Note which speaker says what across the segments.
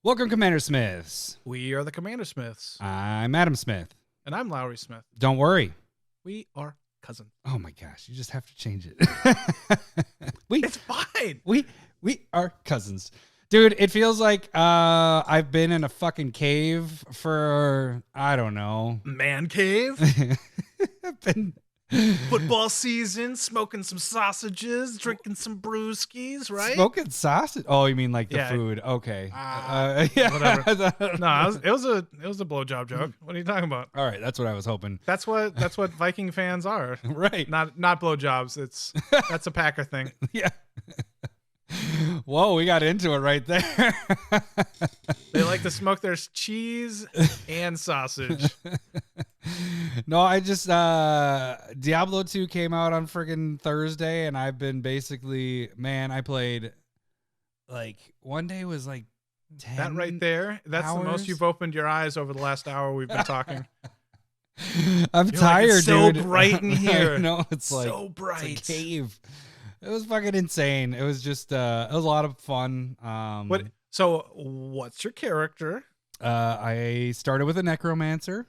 Speaker 1: Welcome, CommanderSmiths.
Speaker 2: We are the CommanderSmiths.
Speaker 1: I'm Adam Smith.
Speaker 2: And I'm Lowry Smith.
Speaker 1: Don't worry.
Speaker 2: We are cousins.
Speaker 1: Oh my gosh, you just have to change it.
Speaker 2: It's fine.
Speaker 1: We are cousins. Dude, it feels like I've been in a fucking cave for, I don't know.
Speaker 2: Man cave.
Speaker 1: I've been...
Speaker 2: Football season, smoking some sausages, drinking some brewskis, right?
Speaker 1: Smoking sausage? Oh, you mean like the food? Okay. Yeah.
Speaker 2: Whatever. No, it was a blowjob joke. What are you talking about?
Speaker 1: All right, that's what I was hoping.
Speaker 2: That's what Viking fans are.
Speaker 1: Right.
Speaker 2: Not blowjobs. That's a Packer thing.
Speaker 1: Yeah. Whoa, we got into it right there.
Speaker 2: They like to smoke their cheese and sausage.
Speaker 1: No, I just Diablo 2 came out on friggin' Thursday, and I've been basically, man, I played like one day was like 10
Speaker 2: that right there. That's
Speaker 1: hours?
Speaker 2: The most you've opened your eyes over the last hour we've been talking.
Speaker 1: I'm tired,
Speaker 2: it's so
Speaker 1: dude.
Speaker 2: bright in here.
Speaker 1: No, it's like
Speaker 2: so bright.
Speaker 1: It's a cave. It was fucking insane. It was just it was a lot of fun.
Speaker 2: So what's your character?
Speaker 1: I started with a necromancer.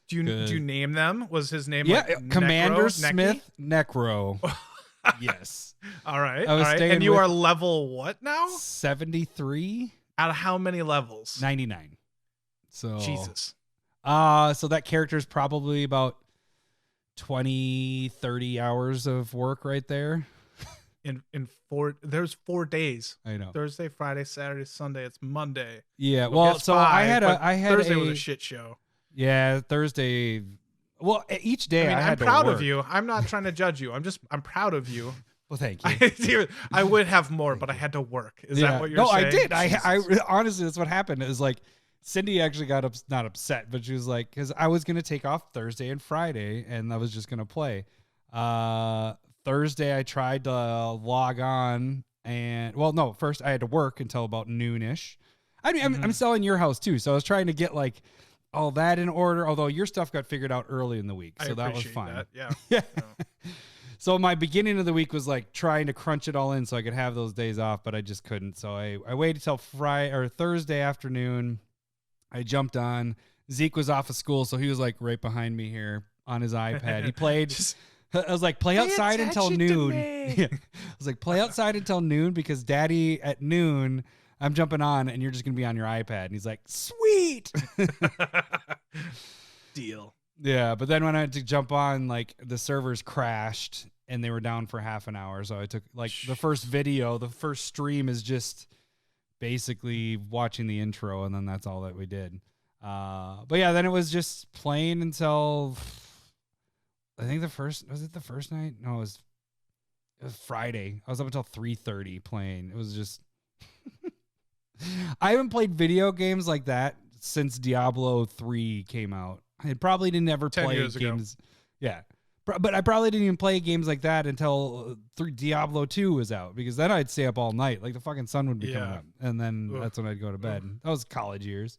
Speaker 2: Do you name them? Was his name
Speaker 1: CommanderSmith Necro? Yes.
Speaker 2: All right. And you are level what now?
Speaker 1: 73.
Speaker 2: Out of how many levels?
Speaker 1: 99. So
Speaker 2: Jesus.
Speaker 1: So that character is probably about 20, 30 hours of work right there.
Speaker 2: There's 4 days.
Speaker 1: I know.
Speaker 2: Thursday, Friday, Saturday, Sunday. It's Monday.
Speaker 1: Yeah. Well, so
Speaker 2: Thursday was a shit show.
Speaker 1: Yeah, Thursday. Well, each day
Speaker 2: I'm proud of you. I'm not trying to judge you. I'm proud of you.
Speaker 1: Well, thank you.
Speaker 2: I would have more, but I had to work. Is that what you're saying?
Speaker 1: No, I did. I honestly, that's what happened. Is like Cindy actually got not upset, but she was like, because I was gonna take off Thursday and Friday, and I was just gonna play. Thursday, I tried to log on, and first I had to work until about noonish. I mean, I'm selling your house too, so I was trying to get like all that in order. Although your stuff got figured out early in the week, so that was fine.
Speaker 2: That. Yeah.
Speaker 1: Yeah. So my beginning of the week was like trying to crunch it all in so I could have those days off, but I just couldn't. So I waited till Thursday afternoon. I jumped on. Zeke was off of school, so he was like right behind me here on his iPad. He played. I was like, play outside until noon. Yeah. I was like, play outside until noon because Daddy at noon, I'm jumping on and you're just going to be on your iPad. And he's like, sweet.
Speaker 2: Deal.
Speaker 1: Yeah. But then when I had to jump on, like the servers crashed and they were down for half an hour. So I took like the first stream is just basically watching the intro. And then that's all that we did. But yeah, then it was just playing until... I think the first night? No, it was Friday. I was up until 3:30 playing. It was just I haven't played video games like that since Diablo 3 came out. I probably didn't ever play games. Ago. Yeah. But I probably didn't even play games like that until Diablo 2 was out because then I'd stay up all night. Like the fucking sun would be coming up. And then that's when I'd go to bed. That was college years.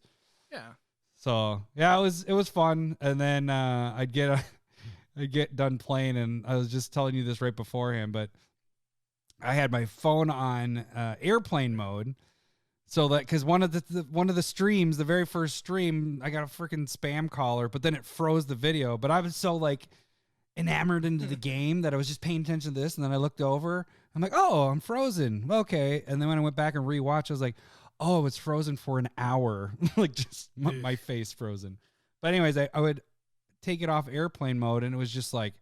Speaker 2: Yeah.
Speaker 1: So, yeah, it was fun. And then I'd get done playing, and I was just telling you this right beforehand, but I had my phone on airplane mode, so that because one of the streams, the very first stream, I got a freaking spam caller, but then it froze the video. But I was so like enamored into the game that I was just paying attention to this, and then I looked over, I'm like, oh, I'm frozen. Okay, and then when I went back and rewatched, I was like, oh, it's frozen for an hour, like just my face frozen. But anyways, I would take it off airplane mode and it was just like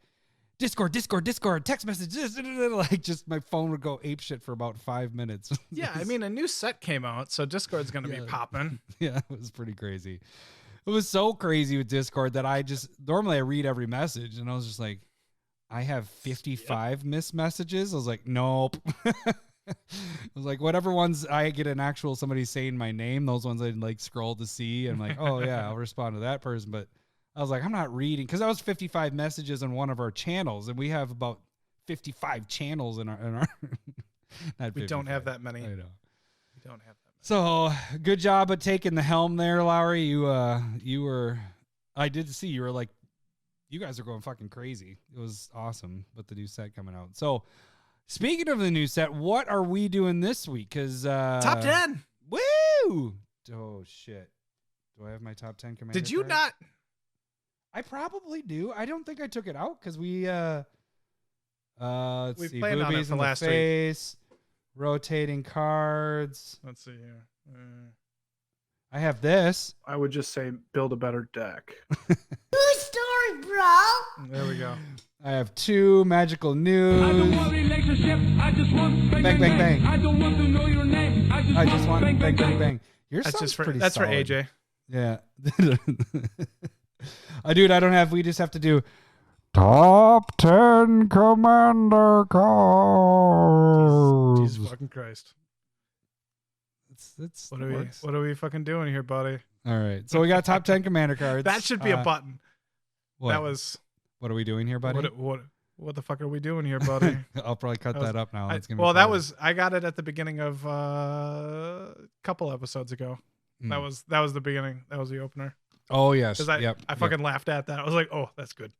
Speaker 1: Discord, text messages, like just my phone would go apeshit for about 5 minutes.
Speaker 2: Yeah, I mean a new set came out, so Discord's gonna be popping.
Speaker 1: Yeah, it was pretty crazy. It was so crazy with Discord that I just normally I read every message and I was just like, I have 55 missed messages. I was like, nope. I was like, whatever ones I get an actual somebody saying my name, those ones I'd like scroll to see and I'm like, oh yeah, I'll respond to that person. But I was like, I'm not reading because that was 55 messages on one of our channels, and we have about 55 channels in our.
Speaker 2: We don't have that many.
Speaker 1: I know.
Speaker 2: We don't have that many.
Speaker 1: So good job at taking the helm there, Lowry. You were. I did see you were like, you guys are going fucking crazy. It was awesome with the new set coming out. So speaking of the new set, what are we doing this week? Because
Speaker 2: top 10.
Speaker 1: Woo! Oh shit! Do I have my top 10 commander?
Speaker 2: Did you
Speaker 1: cards?
Speaker 2: not?
Speaker 1: I probably do. I don't think I took it out because we let's
Speaker 2: We
Speaker 1: see,
Speaker 2: planned on it
Speaker 1: boobies
Speaker 2: for
Speaker 1: in the
Speaker 2: last week.
Speaker 1: face, rotating cards.
Speaker 2: Let's see here.
Speaker 1: I have this.
Speaker 3: I would just say build a better deck.
Speaker 4: True story, bro.
Speaker 2: There we go.
Speaker 1: I have 2 magical news.
Speaker 5: I don't want relationship. I just want bang,
Speaker 1: Bang, bang, bang.
Speaker 5: I don't want to know your name. I just want
Speaker 1: bang, bang, bang. Your
Speaker 2: That's
Speaker 1: song's
Speaker 2: just for
Speaker 1: pretty
Speaker 2: that's
Speaker 1: solid.
Speaker 2: for AJ.
Speaker 1: Yeah. Dude, I don't have. We just have to do top 10 commander cards.
Speaker 2: Jesus fucking Christ.
Speaker 1: It's
Speaker 2: What are we fucking doing here, buddy?
Speaker 1: All right. So we got top 10 commander cards.
Speaker 2: That should be a button.
Speaker 1: What?
Speaker 2: That was
Speaker 1: What are we doing here, buddy?
Speaker 2: what the fuck are we doing here, buddy?
Speaker 1: I'll probably cut that up now. It's gonna be
Speaker 2: well, that
Speaker 1: funny.
Speaker 2: was I got it at the beginning of a couple episodes ago. That was the beginning. That was the opener.
Speaker 1: Oh yes.
Speaker 2: Because
Speaker 1: Yep.
Speaker 2: I fucking laughed at that. I was like, oh, that's good.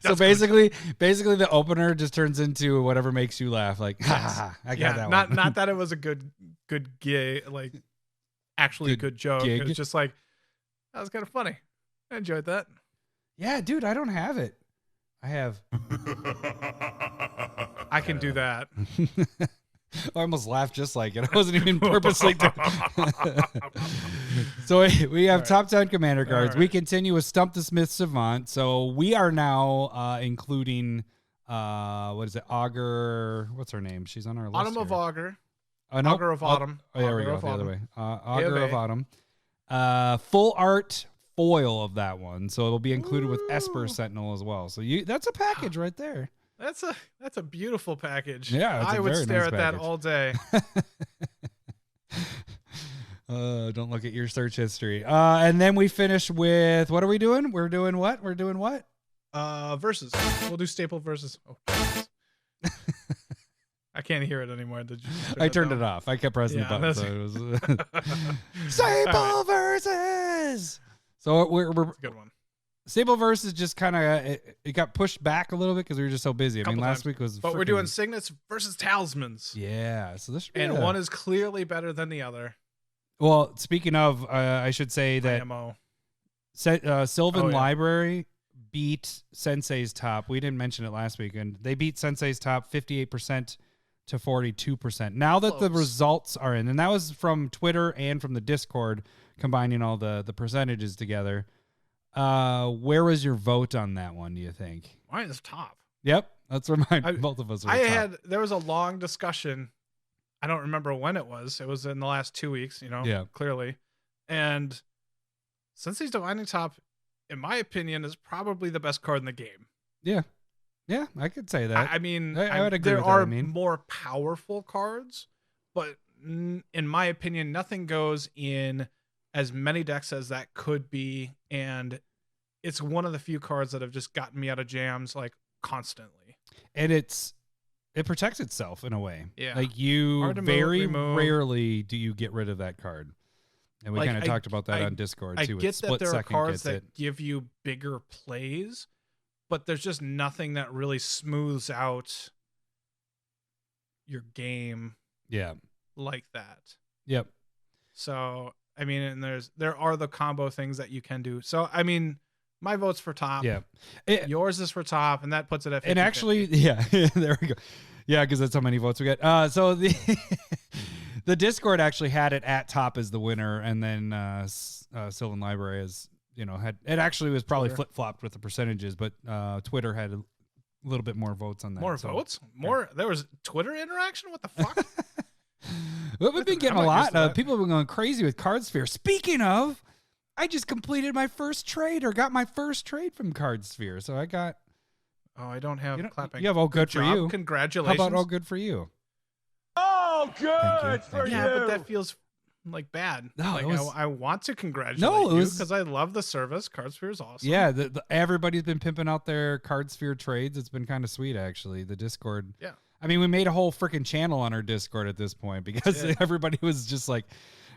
Speaker 1: So basically the opener just turns into whatever makes you laugh. Like, ha, ha, ha, I got that one.
Speaker 2: Not that it was a good gay, like actually good joke.
Speaker 1: gig.
Speaker 2: It was just like that was kind of funny. I enjoyed that.
Speaker 1: Yeah, dude, I don't have it. I have.
Speaker 2: I can do that.
Speaker 1: I almost laughed just like it. I wasn't even purposely. So we have top 10 commander cards.
Speaker 2: All right.
Speaker 1: We continue with Stump the Smith Savant. So we are now including, what is it? Augur. What's her name? She's on our list.
Speaker 2: Autumn of
Speaker 1: here.
Speaker 2: Augur.
Speaker 1: No.
Speaker 2: Augur of Autumn.
Speaker 1: Oh, there we
Speaker 2: Augur
Speaker 1: go.
Speaker 2: of
Speaker 1: The other
Speaker 2: Autumn.
Speaker 1: way. Augur of
Speaker 2: A.
Speaker 1: Autumn. Full art foil of that one. So it'll be included with Esper Sentinel as well. So that's a package right there.
Speaker 2: That's a beautiful package.
Speaker 1: Yeah, it's
Speaker 2: I
Speaker 1: a
Speaker 2: would
Speaker 1: very
Speaker 2: stare
Speaker 1: nice
Speaker 2: at that
Speaker 1: package.
Speaker 2: all day.
Speaker 1: Don't look at your search history. And then we finish with, what are we doing? We're doing what?
Speaker 2: Versus. We'll do staple versus. Oh, Jesus. I can't hear it anymore. Did you?
Speaker 1: I turned it off. I kept pressing the button.
Speaker 2: that's-
Speaker 1: So it was Staple versus. So we're
Speaker 2: That's a good one.
Speaker 1: Staple versus just kind of it got pushed back a little bit because we were just so busy. I mean,
Speaker 2: Couple
Speaker 1: last
Speaker 2: times.
Speaker 1: week was.
Speaker 2: But we're
Speaker 1: frickin-
Speaker 2: doing Signets versus Talismans.
Speaker 1: Yeah. So this should be
Speaker 2: And
Speaker 1: a-
Speaker 2: one is clearly better than the other.
Speaker 1: Well, speaking of, I should say that
Speaker 2: IMO.
Speaker 1: Sylvan
Speaker 2: Oh, yeah.
Speaker 1: Library beat Sensei's top. We didn't mention it last week, and they beat Sensei's top 58% to 42%. Now that the
Speaker 2: Close.
Speaker 1: results are in, and that was from Twitter and from the Discord, combining all the percentages together. Where was your vote on that one, do you think?
Speaker 2: Mine is top.
Speaker 1: Yep, that's where both of us were. top.
Speaker 2: There was a long discussion. I don't remember when it was. It was in the last 2 weeks,
Speaker 1: Yeah.
Speaker 2: clearly. And Sensei's Divining Top, in my opinion, is probably the best card in the game.
Speaker 1: Yeah, I could say that.
Speaker 2: I mean,
Speaker 1: I would agree
Speaker 2: there
Speaker 1: with that,
Speaker 2: are
Speaker 1: I mean.
Speaker 2: more powerful cards, but in my opinion, nothing goes in as many decks as that could be. And it's one of the few cards that have just gotten me out of jams like constantly.
Speaker 1: And it protects itself in a way.
Speaker 2: Yeah.
Speaker 1: Like you
Speaker 2: Hard to
Speaker 1: very
Speaker 2: remove.
Speaker 1: rarely do you get rid of that card. And we
Speaker 2: Like,
Speaker 1: kind of talked about that
Speaker 2: I-
Speaker 1: on Discord
Speaker 2: I
Speaker 1: too.
Speaker 2: get
Speaker 1: It's
Speaker 2: that
Speaker 1: split
Speaker 2: there are
Speaker 1: second
Speaker 2: cards
Speaker 1: gets
Speaker 2: that
Speaker 1: it.
Speaker 2: give you bigger plays, but there's just nothing that really smooths out your game
Speaker 1: Yeah.
Speaker 2: like that.
Speaker 1: Yep.
Speaker 2: So, I mean, and there are the combo things that you can do. So, I mean, my vote's for top.
Speaker 1: Yeah.
Speaker 2: Yours is for top, and that puts it at 50,
Speaker 1: And actually, yeah, there we go. Yeah, because that's how many votes we get. So the the Discord actually had it at top as the winner, and then Sylvan Library is had it actually was probably
Speaker 2: Twitter.
Speaker 1: flip flopped with the percentages, but Twitter had a little bit more votes on that.
Speaker 2: more
Speaker 1: so.
Speaker 2: votes? More? There was Twitter interaction? What the fuck?
Speaker 1: Well, we've been getting
Speaker 2: I'm
Speaker 1: a
Speaker 2: not used
Speaker 1: lot.
Speaker 2: to that.
Speaker 1: People have been going crazy with CardSphere. Speaking of, I just completed my first trade or got my first trade from CardSphere. So I got.
Speaker 2: Oh, I don't have clapping.
Speaker 1: You have all good for
Speaker 2: job.
Speaker 1: you. How
Speaker 2: Congratulations.
Speaker 1: about all good for you?
Speaker 5: Oh, good
Speaker 1: Thank you.
Speaker 2: Yeah, but that feels like bad.
Speaker 1: No,
Speaker 2: like
Speaker 1: it was-
Speaker 2: I want to congratulate
Speaker 1: No, it
Speaker 2: you
Speaker 1: was-
Speaker 2: because I love the service. CardSphere is awesome.
Speaker 1: Yeah, everybody's been pimping out their CardSphere trades. It's been kind of sweet, actually. The Discord.
Speaker 2: Yeah.
Speaker 1: I mean, we made a whole freaking channel on our Discord at this point because
Speaker 2: Yeah.
Speaker 1: everybody was just like,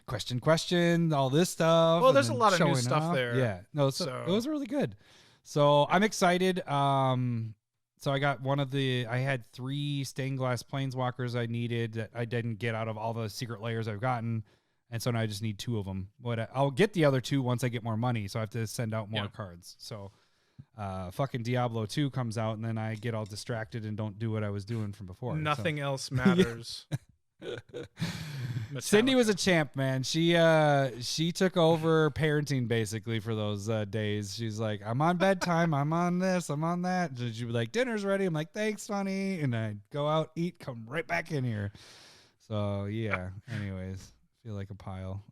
Speaker 1: question, all this stuff.
Speaker 2: Well,
Speaker 1: and
Speaker 2: there's a
Speaker 1: then
Speaker 2: lot of new
Speaker 1: showing
Speaker 2: stuff
Speaker 1: off.
Speaker 2: there.
Speaker 1: Yeah. No, so it was really good. So I'm excited. So I got I had 3 stained glass planeswalkers I needed that I didn't get out of all the secret layers I've gotten. And so now I just need 2 of them. But I'll get the other 2 once I get more money. So I have to send out more cards. So fucking Diablo 2 comes out, and then I get all distracted and don't do what I was doing from before.
Speaker 2: Nothing else matters.
Speaker 1: Cindy was a champ, man. She took over parenting basically for those days. She's like, I'm on bedtime, I'm on this, I'm on that. And she'd be like, dinner's ready. I'm like, thanks, honey. And I'd go out, eat, come right back in here. So yeah. Anyways, feel like a pile.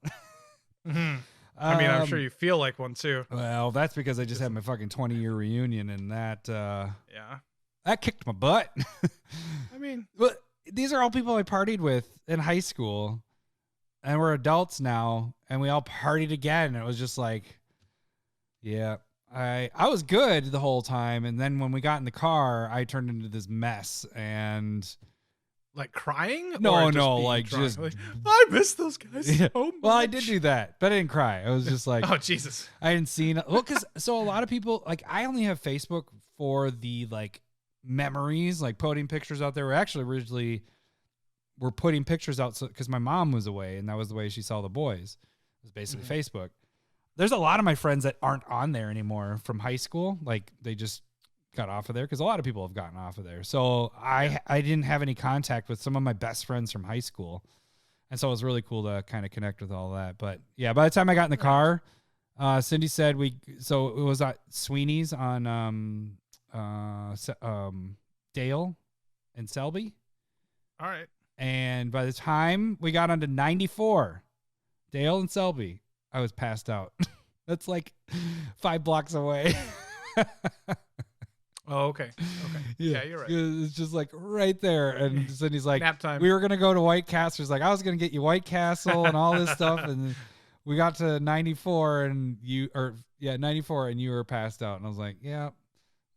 Speaker 2: Mm-hmm. I mean, I'm sure you feel like one too.
Speaker 1: Well, that's because I just had my fucking 20-year reunion, and that that kicked my butt.
Speaker 2: I mean,
Speaker 1: well, these are all people I partied with in high school, and we're adults now, and we all partied again. And it was just like, yeah, I was good the whole time, and then when we got in the car, I turned into this mess. And
Speaker 2: like crying?
Speaker 1: No,
Speaker 2: or
Speaker 1: like
Speaker 2: drunk?
Speaker 1: just.
Speaker 2: Like, I miss those guys so much.
Speaker 1: Well, I did do that, but I didn't cry. I was just like,
Speaker 2: oh Jesus,
Speaker 1: I hadn't seen. Well, because so a lot of people, like, I only have Facebook for the like memories, like putting pictures out there. Originally we're putting pictures out because my mom was away, and that was the way she saw the boys. It was basically Facebook. There's a lot of my friends that aren't on there anymore from high school. Like, they just got off of there because a lot of people have gotten off of there. So I didn't have any contact with some of my best friends from high school. And so it was really cool to kind of connect with all that. But yeah, by the time I got in the car, Cindy said so it was at Sweeney's on Dale and Selby.
Speaker 2: All right.
Speaker 1: And by the time we got onto 94, Dale and Selby, I was passed out. That's like 5 blocks away.
Speaker 2: Oh, okay. Yeah, you're right.
Speaker 1: It's just like right there. And Cindy's like,
Speaker 2: nap time.
Speaker 1: We were going to go to White Castle. She's like, I was going to get you White Castle and all this stuff. And we got to 94 and 94 and you were passed out. And I was like, yeah,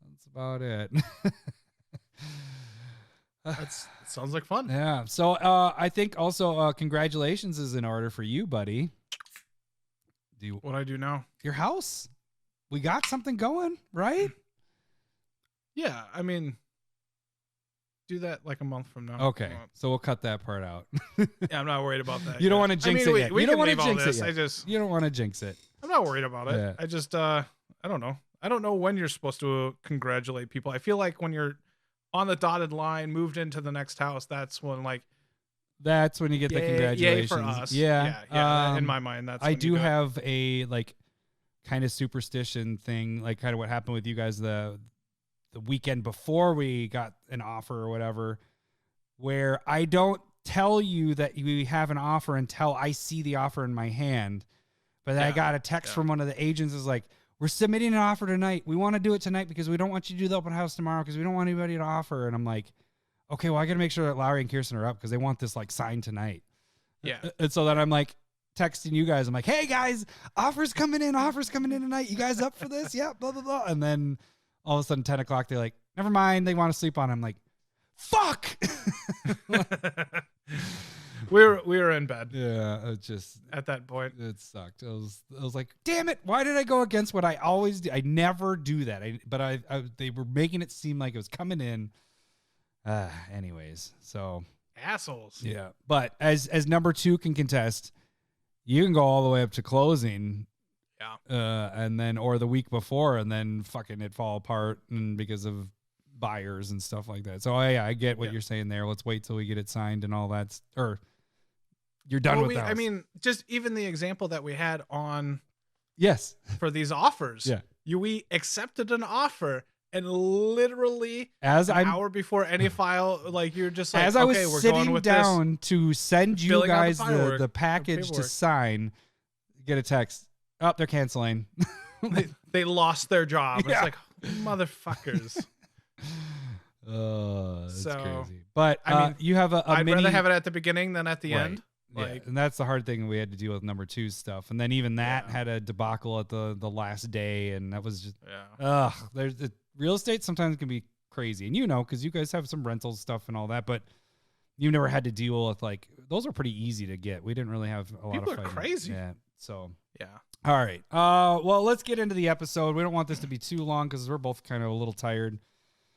Speaker 1: that's about it.
Speaker 2: That sounds like fun.
Speaker 1: Yeah. So I think also congratulations is in order for you, buddy.
Speaker 2: What do I do now?
Speaker 1: Your house. We got something going, right?
Speaker 2: Yeah, I mean, do that like a month from now.
Speaker 1: Okay, so we'll cut that part out.
Speaker 2: Yeah, I'm not worried about that.
Speaker 1: You don't want to jinx it yet.
Speaker 2: We
Speaker 1: You don't
Speaker 2: can
Speaker 1: want to
Speaker 2: leave all
Speaker 1: jinx it
Speaker 2: this.
Speaker 1: yet. You don't want to jinx it.
Speaker 2: I'm not worried about it.
Speaker 1: Yeah.
Speaker 2: I just, I don't know. I don't know when you're supposed to congratulate people. I feel like when you're on the dotted line, moved into the next house, that's when
Speaker 1: you get the congratulations.
Speaker 2: Yay for us.
Speaker 1: Yeah.
Speaker 2: In my mind, that's.
Speaker 1: I
Speaker 2: when
Speaker 1: do
Speaker 2: you do
Speaker 1: have a like kind of superstition thing, like kind of what happened with you guys the weekend before we got an offer or whatever, where I don't tell you that we have an offer until I see the offer in my hand. But then I got a text from one of the agents is like, we're submitting an offer tonight. We want to do it tonight because we don't want you to do the open house tomorrow because we don't want anybody to offer. And I'm like, okay, well, I got to make sure that Lowry and Kirsten are up because they want this like signed tonight.
Speaker 2: Yeah.
Speaker 1: And so then I'm like texting you guys. I'm like, hey guys, offers coming in tonight. You guys up for this? Yeah, blah, blah, blah. And then all of a sudden 10 o'clock, they're like, never mind. They want to sleep on. I'm like, fuck.
Speaker 2: we were in bed.
Speaker 1: Yeah. It just,
Speaker 2: at that point,
Speaker 1: it sucked. I was like, damn it. Why did I go against what I always do? I never do that. But they were making it seem like it was coming in. Anyways, so
Speaker 2: assholes.
Speaker 1: Yeah. But as number 2 can contest, you can go all the way up to closing.
Speaker 2: Yeah.
Speaker 1: And then, or the week before, and then fucking it fall apart and because of buyers and stuff like that. So yeah, I get what you're saying there. Let's wait till we get it signed and all that. Or you're done with that.
Speaker 2: I mean, just even the example that we had on.
Speaker 1: Yes.
Speaker 2: For these offers.
Speaker 1: Yeah.
Speaker 2: We accepted an offer. And literally
Speaker 1: an
Speaker 2: hour before any file, like you're just like,
Speaker 1: as I was sitting down to send you guys the package to sign, get a text. Oh, they're canceling.
Speaker 2: they lost their job. Yeah. It's like, motherfuckers.
Speaker 1: That's crazy. But I mean, you have
Speaker 2: I'd rather have it at the beginning than at the end.
Speaker 1: Like, and that's the hard thing we had to deal with number 2 stuff. And then even that had a debacle at the last day, and that was just there's real estate sometimes can be crazy, and because you guys have some rental stuff and all that, but you've never had to deal with like those are pretty easy to get. We didn't really have a lot of fighting.
Speaker 2: People are crazy.
Speaker 1: Yeah. So
Speaker 2: yeah.
Speaker 1: All right. Well, let's get into the episode. We don't want this to be too long because we're both kind of a little tired.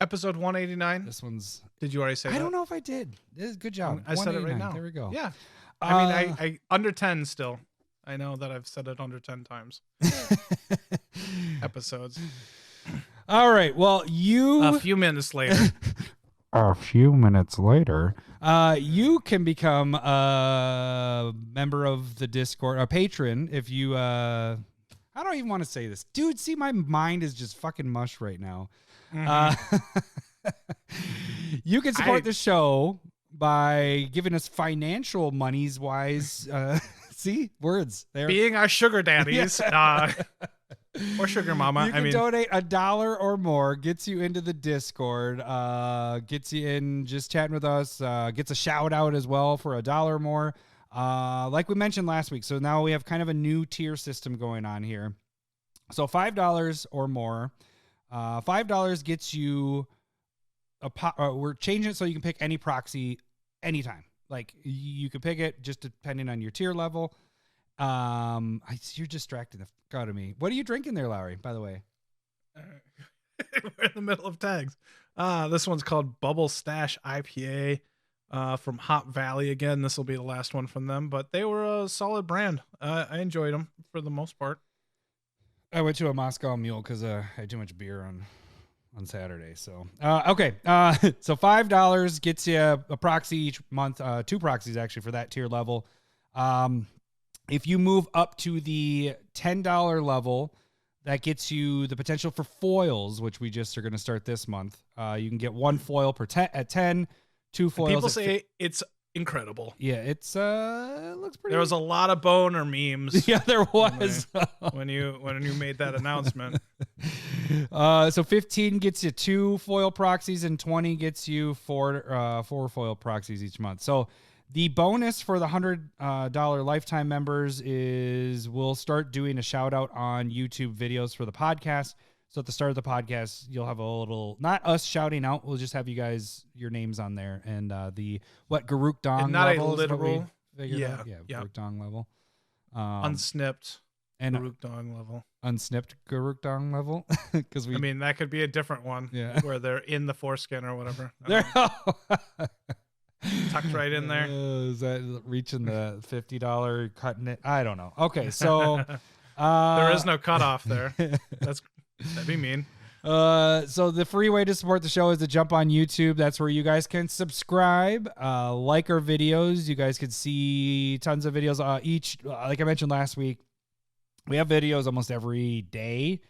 Speaker 2: Episode 189.
Speaker 1: This one's.
Speaker 2: Did you already say that?
Speaker 1: I don't know if I did. Good job.
Speaker 2: I said it right now.
Speaker 1: There we go.
Speaker 2: Yeah. I mean, I under 10 still. I know that I've said it under 10 times. Episodes.
Speaker 1: All right. Well,
Speaker 2: A few minutes later.
Speaker 1: A few minutes later, you can become a member of the Discord, a patron, if you. I don't even want to say this, dude. See, my mind is just fucking mush right now. You can support the show by giving us financial monies wise. See, words there.
Speaker 2: Being our sugar daddies. Or sugar mama.
Speaker 1: You can donate $1 or more, gets you into the Discord, gets you in just chatting with us, gets a shout out as well for $1 or more. Like we mentioned last week. So now we have kind of a new tier system going on here. So $5 or more. $5 gets you we're changing it so you can pick any proxy anytime. Like you can pick it just depending on your tier level. You're distracting the fuck out of me. What are you drinking there, Lowry, by the way?
Speaker 2: We're in the middle of tags. This one's called Bubble Stash IPA from Hop Valley. Again, this will be the last one from them, but they were a solid brand. I enjoyed them for the most part.
Speaker 1: I went to a Moscow Mule because I had too much beer on Saturday. So, okay. So $5 gets you a proxy each month, 2 proxies actually for that tier level. If you move up to the $10 level, that gets you the potential for foils, which we just are going to start this month. You can get 1 foil at 10, 2 foils.
Speaker 2: People say it's incredible.
Speaker 1: Yeah, it's it looks pretty.
Speaker 2: There was a lot of boner memes.
Speaker 1: Yeah, there was
Speaker 2: when you made that announcement.
Speaker 1: So 15 gets you 2 foil proxies, and 20 gets you 4 foil proxies each month. So the bonus for the $100 lifetime members is we'll start doing a shout out on YouTube videos for the podcast. So at the start of the podcast, you'll have a little, not us shouting out, we'll just have you guys, your names on there. And Garuk Dong
Speaker 2: and not
Speaker 1: level
Speaker 2: a literal,
Speaker 1: yeah, Garuk Dong level.
Speaker 2: Unsnipped
Speaker 1: and
Speaker 2: Garuk Dong level.
Speaker 1: Unsnipped Garuk Dong level. Because
Speaker 2: I mean, that could be a different one.
Speaker 1: Yeah.
Speaker 2: Where they're in the foreskin or whatever. Tucked right in there.
Speaker 1: Is that reaching the $50, cutting it? I don't know. Okay, so
Speaker 2: there is no cutoff there. That'd be mean.
Speaker 1: So the free way to support the show is to jump on YouTube. That's where you guys can subscribe, like our videos. You guys can see tons of videos. Like I mentioned last week, we have videos almost every day.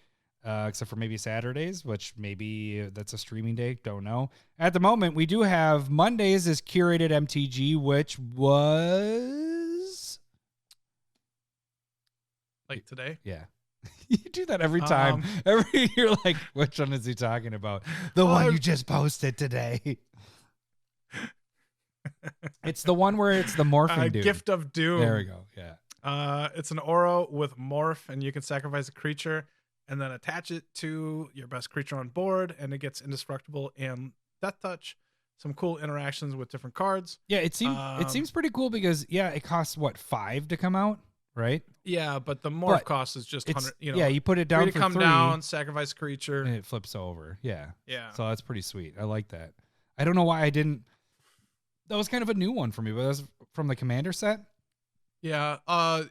Speaker 1: Except for maybe Saturdays, which maybe that's a streaming day. Don't know. At the moment, we do have Mondays is Curated MTG, which was
Speaker 2: like today.
Speaker 1: Yeah. You do that every time. You're like, which one is he talking about? The one you just posted today. It's the one where it's the morphing dude.
Speaker 2: Gift of Doom.
Speaker 1: There we go. Yeah.
Speaker 2: It's an Oro with morph, and you can sacrifice a creature and then attach it to your best creature on board, and it gets indestructible and death touch. Some cool interactions with different cards.
Speaker 1: Yeah, it seems pretty cool because it costs what, 5 to come out, right?
Speaker 2: Yeah, but the morph cost is just 100.
Speaker 1: You put it down for 3
Speaker 2: come down, sacrifice creature,
Speaker 1: and it flips over. Yeah.
Speaker 2: Yeah.
Speaker 1: So that's pretty sweet. I like that. I don't know why I didn't. That was kind of a new one for me, but that was from the Commander set.
Speaker 2: Yeah.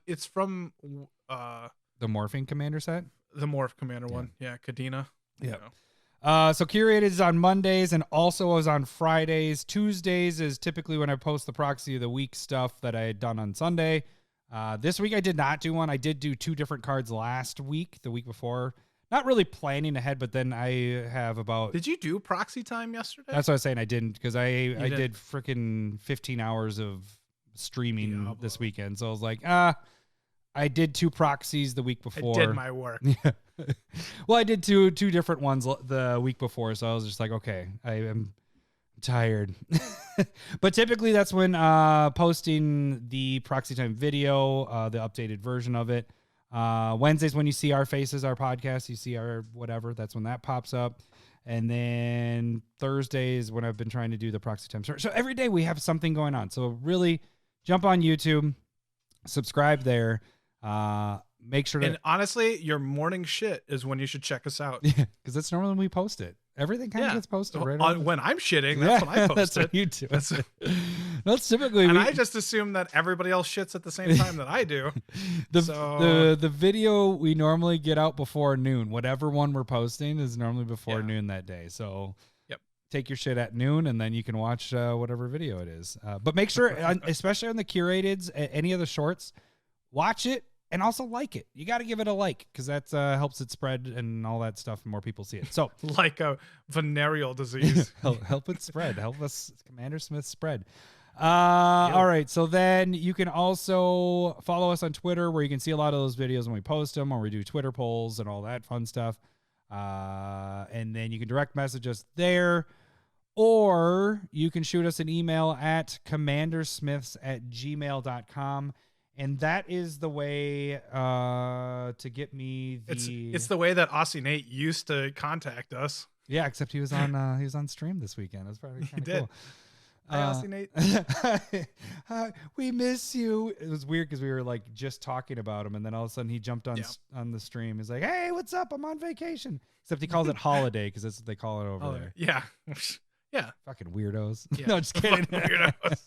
Speaker 2: It's from
Speaker 1: the Morphing Commander set.
Speaker 2: The Morph Commander one. Yeah, Kadena.
Speaker 1: Yeah. So Curated is on Mondays and also is on Fridays. Tuesdays is typically when I post the Proxy of the Week stuff that I had done on Sunday. This week I did not do one. I did do 2 different cards last week, the week before. Not really planning ahead, but then I have about...
Speaker 2: Did you do Proxy Time yesterday?
Speaker 1: That's what I was saying. I didn't because I did freaking 15 hours of streaming this weekend. So I was like, I did 2 proxies the week before.
Speaker 2: I did my work.
Speaker 1: Yeah. Well, I did two different ones the week before, so I was just like, okay, I am tired. But typically that's when posting the Proxy Time video, the updated version of it. Wednesdays when you see our faces, our podcast, you see our whatever, that's when that pops up. And then Thursdays when I've been trying to do the Proxy Time. So every day we have something going on. So really jump on YouTube, subscribe there. Make sure to...
Speaker 2: And honestly, your morning shit is when you should check us out.
Speaker 1: Yeah, because that's normally when we post it. Everything kind of gets posted right
Speaker 2: on. When I'm shitting, that's when I post
Speaker 1: that's
Speaker 2: it.
Speaker 1: What you do. That's typically
Speaker 2: And I just assume that everybody else shits at the same time that I do.
Speaker 1: the video we normally get out before noon. Whatever one we're posting is normally before noon that day. So take your shit at noon, and then you can watch whatever video it is. But make sure, especially on the curateds, any of the shorts, watch it and also like it. You got to give it a like because that helps it spread and all that stuff, and more people see it. So
Speaker 2: like a venereal disease.
Speaker 1: help it spread. Help us, CommanderSmiths, spread. All right. So then you can also follow us on Twitter, where you can see a lot of those videos when we post them, or we do Twitter polls and all that fun stuff. And then you can direct message us there, or you can shoot us an email at CommanderSmiths@gmail.com. And that is the way to get me the.
Speaker 2: It's the way that Aussie Nate used to contact us.
Speaker 1: Yeah, except he was on stream this weekend. That's probably kind of cool.
Speaker 2: Hi, Aussie Nate.
Speaker 1: We miss you. It was weird because we were like just talking about him, and then all of a sudden he jumped on the stream. He's like, "Hey, what's up? I'm on vacation." Except he calls it holiday because that's what they call it over there.
Speaker 2: Yeah, yeah.
Speaker 1: Fucking weirdos.
Speaker 2: Yeah.
Speaker 1: No, just kidding.
Speaker 2: Weirdos.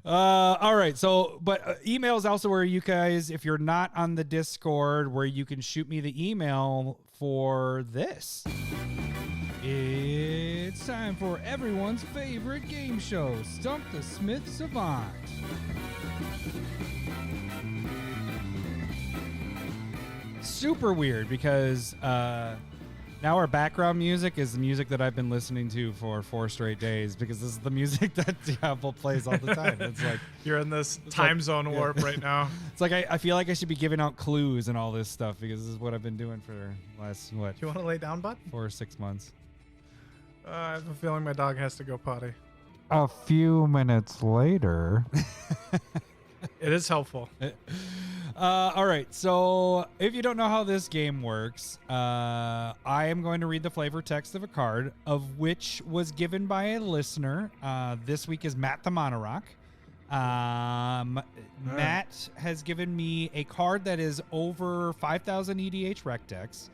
Speaker 1: All right. So, but email is also where you guys, if you're not on the Discord, where you can shoot me the email for this. It's time for everyone's favorite game show, Stump the Smith Savant. Super weird because now our background music is the music that I've been listening to for 4 straight days because this is the music that Diablo plays all the time. It's like
Speaker 2: you're in this time zone warp right now.
Speaker 1: It's like I feel like I should be giving out clues and all this stuff because this is what I've been doing for the last,
Speaker 2: Do you want to lay down, bud?
Speaker 1: 4 or 6 months.
Speaker 2: I have a feeling my dog has to go potty.
Speaker 1: A few minutes later.
Speaker 2: It is helpful.
Speaker 1: All right. So if you don't know how this game works, I am going to read the flavor text of a card, of which was given by a listener. This week is Matt the Monorock. Matt has given me a card that is over 5,000 EDH rec decks.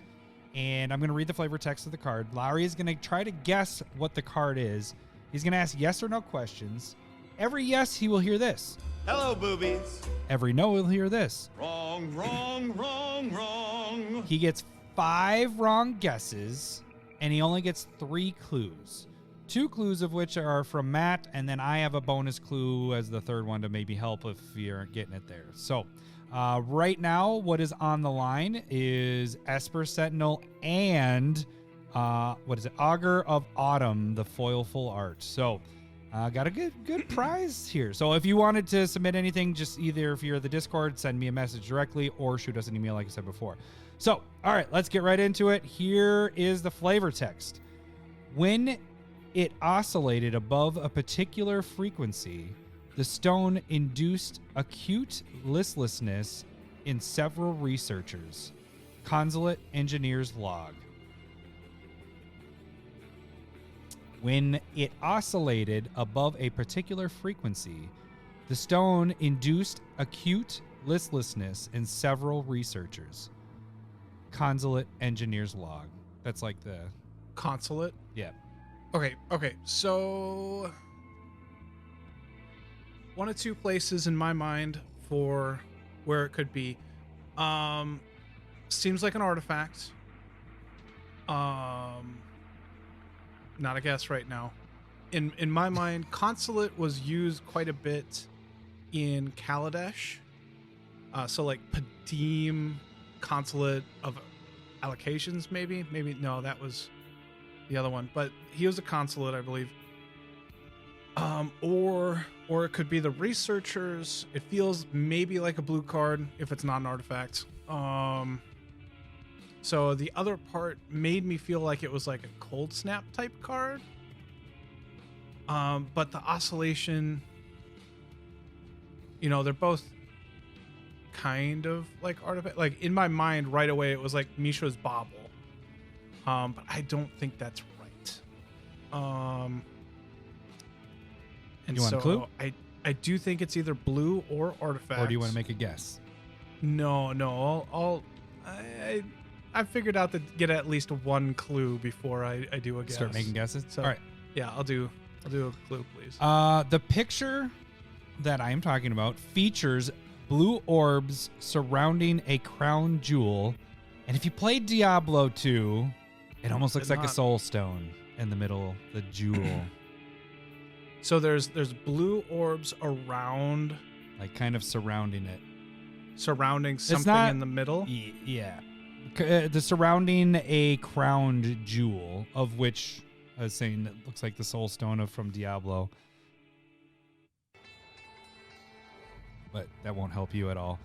Speaker 1: And I'm going to read the flavor text of the card. Lowry is going to try to guess what the card is. He's going to ask yes or no questions. Every yes, he will hear this.
Speaker 6: Hello, boobies.
Speaker 1: Every no, he'll hear this.
Speaker 6: Wrong, wrong, wrong, wrong.
Speaker 1: He gets 5 wrong guesses, and he only gets 3 clues. 2 clues of which are from Matt, and then I have a bonus clue as the third one to maybe help if you're getting it there. So right now, what is on the line is Esper Sentinel and Augur of Autumn, the foil full art. So got a good prize here. So if you wanted to submit anything, just either if you're at the Discord, send me a message directly or shoot us an email like I said before. So, all right, let's get right into it. Here is the flavor text. When it oscillated above a particular frequency, the stone induced acute listlessness in several researchers. Consulate Engineer's Log. When it oscillated above a particular frequency, the stone induced acute listlessness in several researchers. Consulate Engineer's Log. That's like the...
Speaker 2: Consulate?
Speaker 1: Yeah.
Speaker 2: Okay. So... 1 of 2 places in my mind for where it could be. Seems like an artifact. Not a guess right now. In my mind, Consulate was used quite a bit in Kaladesh. So like Padim Consulate of Allocations, maybe no, that was the other one. But he was a consulate, I believe. Or it could be the researchers. It feels maybe like a blue card if it's not an artifact. So the other part made me feel like it was like a cold snap type card. But the oscillation, they're both kind of like artifact. Like in my mind right away, it was like Mishra's Bauble. But I don't think that's right. And
Speaker 1: you want a clue?
Speaker 2: I do think it's either blue or artifact.
Speaker 1: Or do you want to make a guess?
Speaker 2: No. I figured out to get at least 1 clue before I do a guess.
Speaker 1: Start making guesses?
Speaker 2: So,
Speaker 1: all right.
Speaker 2: Yeah, I'll do I'll do a clue, please.
Speaker 1: The picture that I am talking about features blue orbs surrounding a crown jewel. And if you played Diablo 2, it almost looks like a soul stone in the middle, the jewel.
Speaker 2: So there's blue orbs around,
Speaker 1: like kind of surrounding it.
Speaker 2: Surrounding something
Speaker 1: not,
Speaker 2: in the middle?
Speaker 1: Yeah. The surrounding a crowned jewel, of which I was saying that looks like the soul stone from Diablo. But that won't help you at all.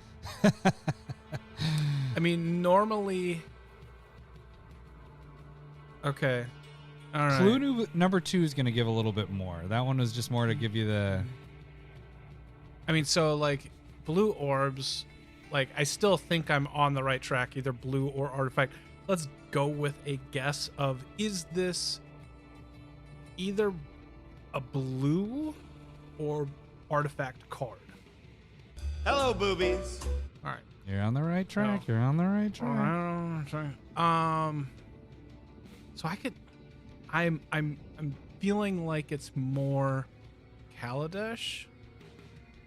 Speaker 2: I mean, normally... Okay. All right.
Speaker 1: Clue number 2 is going to give a little bit more. That one was just more to give you the...
Speaker 2: I mean, so, like, blue orbs, like, I still think I'm on the right track, either blue or artifact. Let's go with a guess of, is this either a blue or artifact card?
Speaker 6: Hello, boobies.
Speaker 2: All right.
Speaker 1: You're on the right track.
Speaker 2: No.
Speaker 1: You're on the right track.
Speaker 2: So I could, I'm feeling like it's more Kaladesh.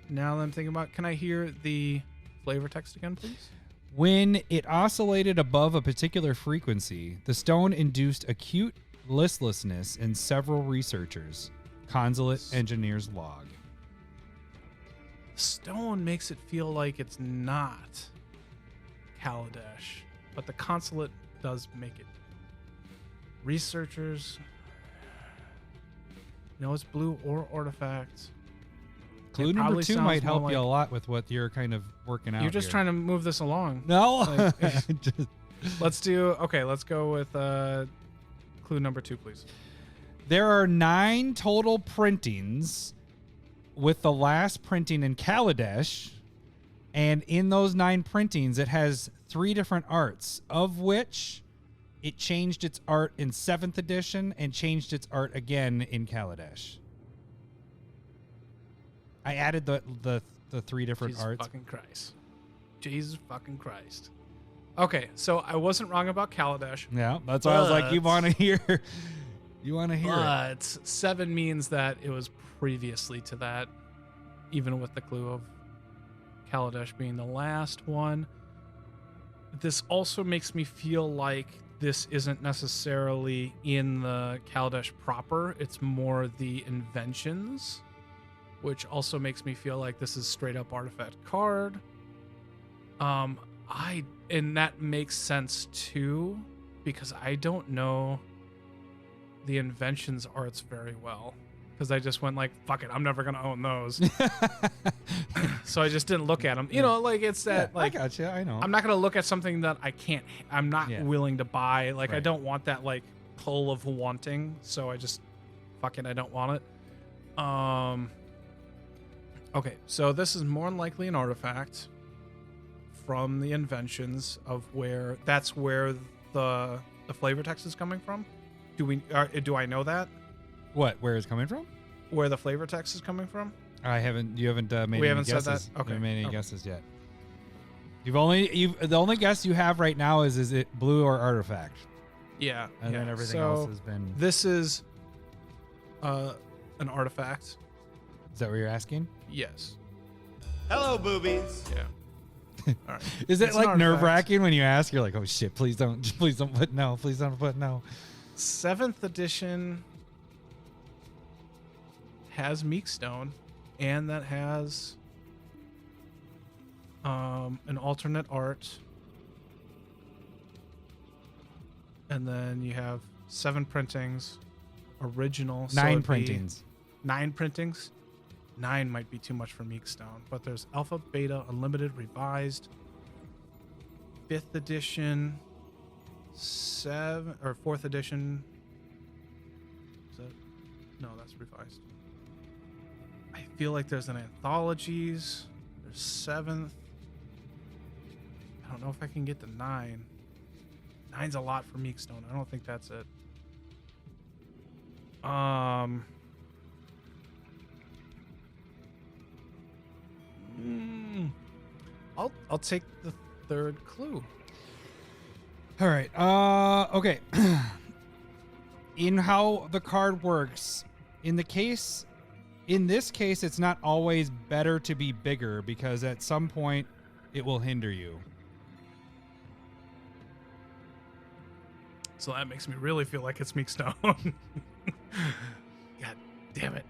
Speaker 2: Now that I'm thinking about, can I hear the flavor text again, please?
Speaker 1: When it oscillated above a particular frequency, the stone induced acute listlessness in several researchers. Consulate engineers log.
Speaker 2: Stone makes it feel like it's not Kaladesh, but the consulate does make it. Researchers, it's blue or artifact.
Speaker 1: Clue number 2 might help you a lot with what you're kind of working out.
Speaker 2: You're just
Speaker 1: here.
Speaker 2: trying to move this along.
Speaker 1: No.
Speaker 2: Let's go with clue number 2, please.
Speaker 1: There are 9 total printings, with the last printing in Kaladesh, and in those 9 printings, it has 3 different arts, of which it changed its art in 7th edition and changed its art again in Kaladesh. I added the 3 different
Speaker 2: Jesus
Speaker 1: arts.
Speaker 2: fucking Christ. Jesus fucking Christ. Okay, so I wasn't wrong about Kaladesh.
Speaker 1: Yeah, that's why I was like, you want to hear it.
Speaker 2: But 7 means that it was previously to that, even with the clue of Kaladesh being the last one. This also makes me feel like this isn't necessarily in the Kaladesh proper. It's more the inventions, which also makes me feel like this is straight up artifact card. And that makes sense too, because I don't know the inventions arts very well, because I just went like, fuck it, I'm never gonna own those. So I just didn't look at them. It's that, like,
Speaker 1: I gotcha, I know.
Speaker 2: I'm not gonna look at something that I'm not willing to buy. Like,
Speaker 1: Right.
Speaker 2: I don't want that, like, pull of wanting, so I just, fuck it, I don't want it. Okay, so this is more than likely an artifact from the inventions of that's where the flavor text is coming from. Do I know that?
Speaker 1: What? Where it's coming from?
Speaker 2: Where the flavor text is coming from?
Speaker 1: You haven't made
Speaker 2: We
Speaker 1: any
Speaker 2: haven't said
Speaker 1: guesses.
Speaker 2: that? Okay.
Speaker 1: You haven't made any
Speaker 2: Okay.
Speaker 1: guesses yet. The only guess you have right now is it blue or artifact?
Speaker 2: Yeah.
Speaker 1: And then everything else has been.
Speaker 2: This is an artifact.
Speaker 1: Is that what you're asking?
Speaker 2: Yes.
Speaker 6: Hello, boobies.
Speaker 2: Yeah. All right.
Speaker 1: Is it
Speaker 2: It's an
Speaker 1: like
Speaker 2: artifact.
Speaker 1: nerve wracking when you ask? You're like, oh shit! Please don't put no. Please don't put no.
Speaker 2: 7th edition has Meekstone, and that has an alternate art. And then you have 7 printings, original. so
Speaker 1: 9
Speaker 2: it'd be
Speaker 1: printings.
Speaker 2: 9 printings. 9 might be too much for Meekstone, but there's Alpha, Beta, Unlimited, Revised, 5th edition, 4th edition. Is that? No, that's Revised. I feel like there's an anthologies. There's 7th. I don't know if I can get to 9. 9's a lot for Meekstone. I don't think that's it. I'll take the 3rd clue.
Speaker 1: All right. Okay. In how the card works in this case, it's not always better to be bigger because at some point it will hinder you.
Speaker 2: So that makes me really feel like it's Meek Stone. God damn it.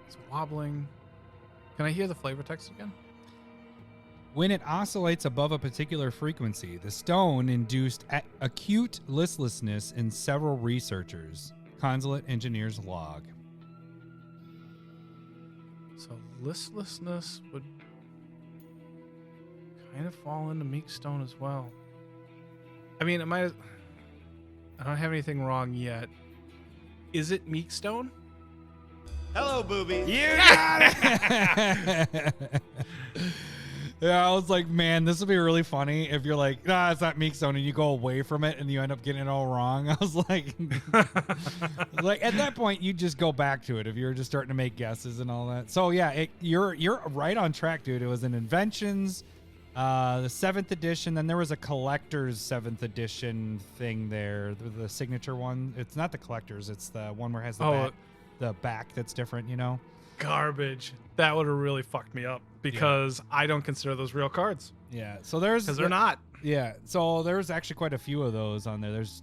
Speaker 2: It's wobbling. Can I hear the flavor text again?
Speaker 1: When it oscillates above a particular frequency, the stone induced acute listlessness in several researchers. Consulate engineers log.
Speaker 2: So listlessness would kind of fall into Meek Stone as well. I mean, I don't have anything wrong yet. Is it Meek Stone?
Speaker 6: Hello, boobies.
Speaker 1: You got it! Yeah, I was like, man, this would be really funny if you're like, nah, it's not Meek Stone, and you go away from it and you end up getting it all wrong. I was like, like at that point, you just go back to it if you're just starting to make guesses and all that. So yeah, you're right on track, dude. It was an Inventions, the 7th edition. Then there was a collector's 7th edition thing there, the signature one. It's not the collector's. It's the one where it has the back that's different, you know?
Speaker 2: Garbage. That would have really fucked me up because I don't consider those real cards.
Speaker 1: Yeah. So there's
Speaker 2: because they're not.
Speaker 1: Yeah. So there's actually quite a few of those on there. There's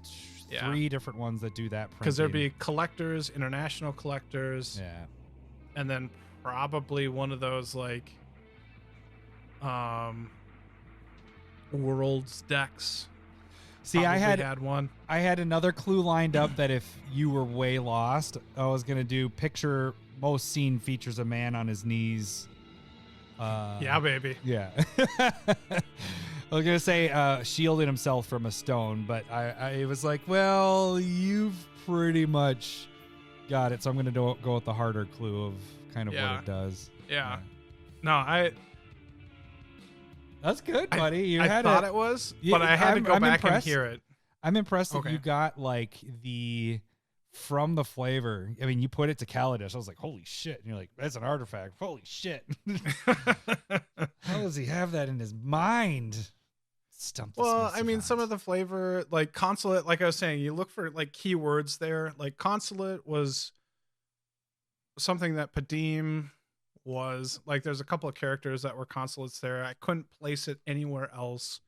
Speaker 1: 3 different ones that do that.
Speaker 2: Because there'd be collectors, international collectors.
Speaker 1: Yeah.
Speaker 2: And then probably one of those like worlds decks.
Speaker 1: See,
Speaker 2: probably
Speaker 1: I
Speaker 2: had one.
Speaker 1: I had another clue lined up that if you were way lost, I was gonna do picture most seen features a man on his knees.
Speaker 2: Yeah, baby.
Speaker 1: Yeah. I was gonna say shielding himself from a stone, but I was like, well, you've pretty much got it, so I'm gonna go with the harder clue of kind of what it does.
Speaker 2: Yeah. No,
Speaker 1: that's good, buddy.
Speaker 2: I thought it was, but I had to go back and hear it.
Speaker 1: I'm impressed that you got like from the flavor. I mean, you put it to Kaladesh. I was like, holy shit. And you're like, that's an artifact. Holy shit. How does he have that in his mind? Stump the Smith
Speaker 2: Well, I mean,
Speaker 1: Savant.
Speaker 2: some of the flavor, like consulate, like I was saying, you look for like keywords there. Like consulate was something that Padim was like, there's a couple of characters that were consulates there. I couldn't place it anywhere else.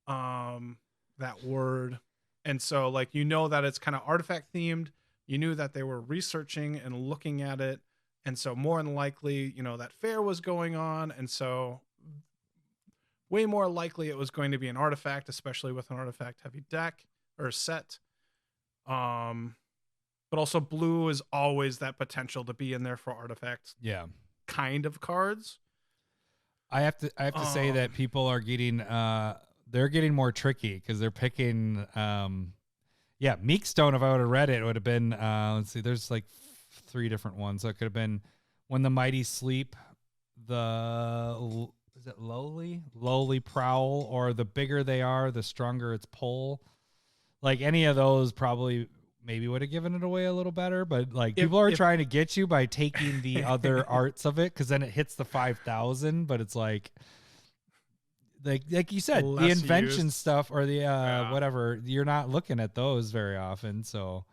Speaker 2: That word. And so like, you know, that it's kind of artifact themed. You knew that they were researching and looking at it. And so more than likely, you know, that fair was going on. And so way more likely it was going to be an artifact, especially with an artifact heavy deck or set. But also blue is always that potential to be in there for artifacts.
Speaker 1: Yeah.
Speaker 2: Kind of cards.
Speaker 1: I have to say that people are getting they're getting more tricky because they're picking Meek Stone. If I would have read it, it would have been let's see, there's like 3 different ones. So it could have been When the Mighty Sleep, is it lowly prowl, or the bigger they are, the stronger its pull. Like any of those probably maybe would have given it away a little better, but like people are trying to get you by taking the other arts of it, because then it hits the 5,000. But it's like you said, the invention stuff or the whatever, you're not looking at those very often. So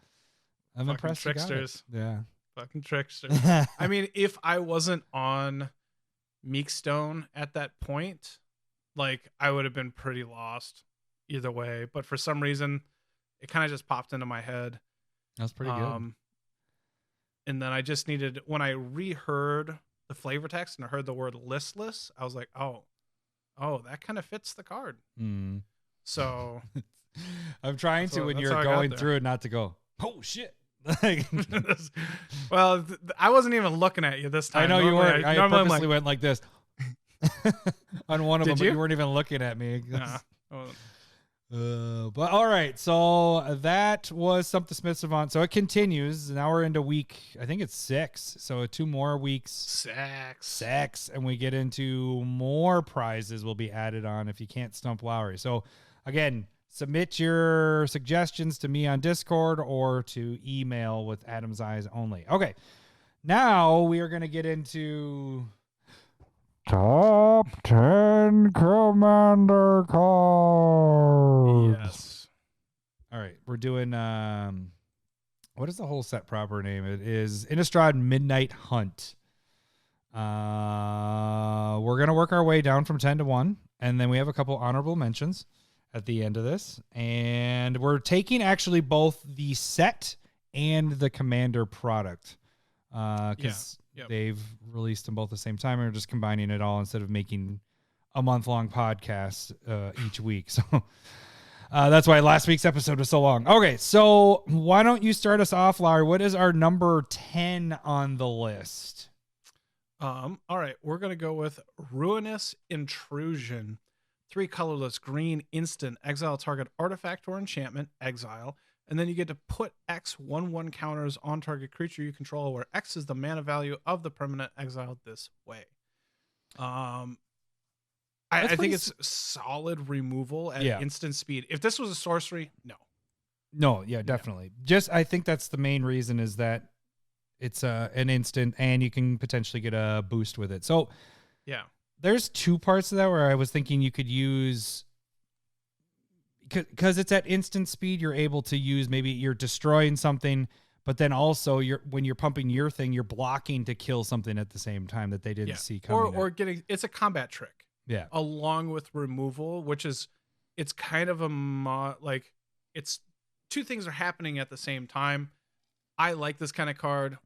Speaker 1: I'm
Speaker 2: Fucking
Speaker 1: impressed.
Speaker 2: tricksters.
Speaker 1: Yeah.
Speaker 2: Fucking tricksters. I mean, if I wasn't on Meek Stone at that point, like I would have been pretty lost either way. But for some reason, it kind of just popped into my head.
Speaker 1: That's pretty good.
Speaker 2: And then I just needed, when I reheard the flavor text and I heard the word listless, I was like, oh, that kind of fits the card.
Speaker 1: Mm.
Speaker 2: So
Speaker 1: I'm trying to, when you're going through it, not to go, oh shit.
Speaker 2: Well, I wasn't even looking at you this time.
Speaker 1: I know you weren't. I purposely went like this on one of them, but you weren't even looking at me. But all right, so that was Stump the Smith Savant. So it continues. Now we're into week, I think it's 6. So 2 more weeks. 6. And we get into more prizes will be added on if you can't stump Lowry. So again, submit your suggestions to me on Discord or to email with Adam's Eyes only. Okay, now we are going to get into Top 10 Commander cards.
Speaker 2: Yes.
Speaker 1: All right, we're doing what is the whole set proper name? It is Innistrad Midnight Hunt. We're gonna work our way down from 10 to 1, and then we have a couple honorable mentions at the end of this. And we're taking actually both the set and the Commander product. Because they've released them both at the same time, and we're just combining it all instead of making a month-long podcast each week. So that's why last week's episode was so long. Okay, so why don't you start us off, Larry? What is our number 10 on the list?
Speaker 2: All right, we're gonna go with Ruinous Intrusion. 3 colorless, green, instant, exile target artifact or enchantment, exile, and then you get to put X 1/1 counters on target creature you control, where X is the mana value of the permanent exiled this way. I think it's solid removal at instant speed. If this was a sorcery, no,
Speaker 1: definitely. Just I think that's the main reason is that it's an instant, and you can potentially get a boost with it. So
Speaker 2: yeah.
Speaker 1: There's 2 parts of that where I was thinking you could use, because it's at instant speed, you're able to use, maybe you're destroying something, but then also when you're pumping your thing, you're blocking to kill something at the same time that they didn't see coming.
Speaker 2: Or getting, it's a combat trick.
Speaker 1: Yeah.
Speaker 2: Along with removal, which is, it's kind of like it's 2 things are happening at the same time. I like this kind of card.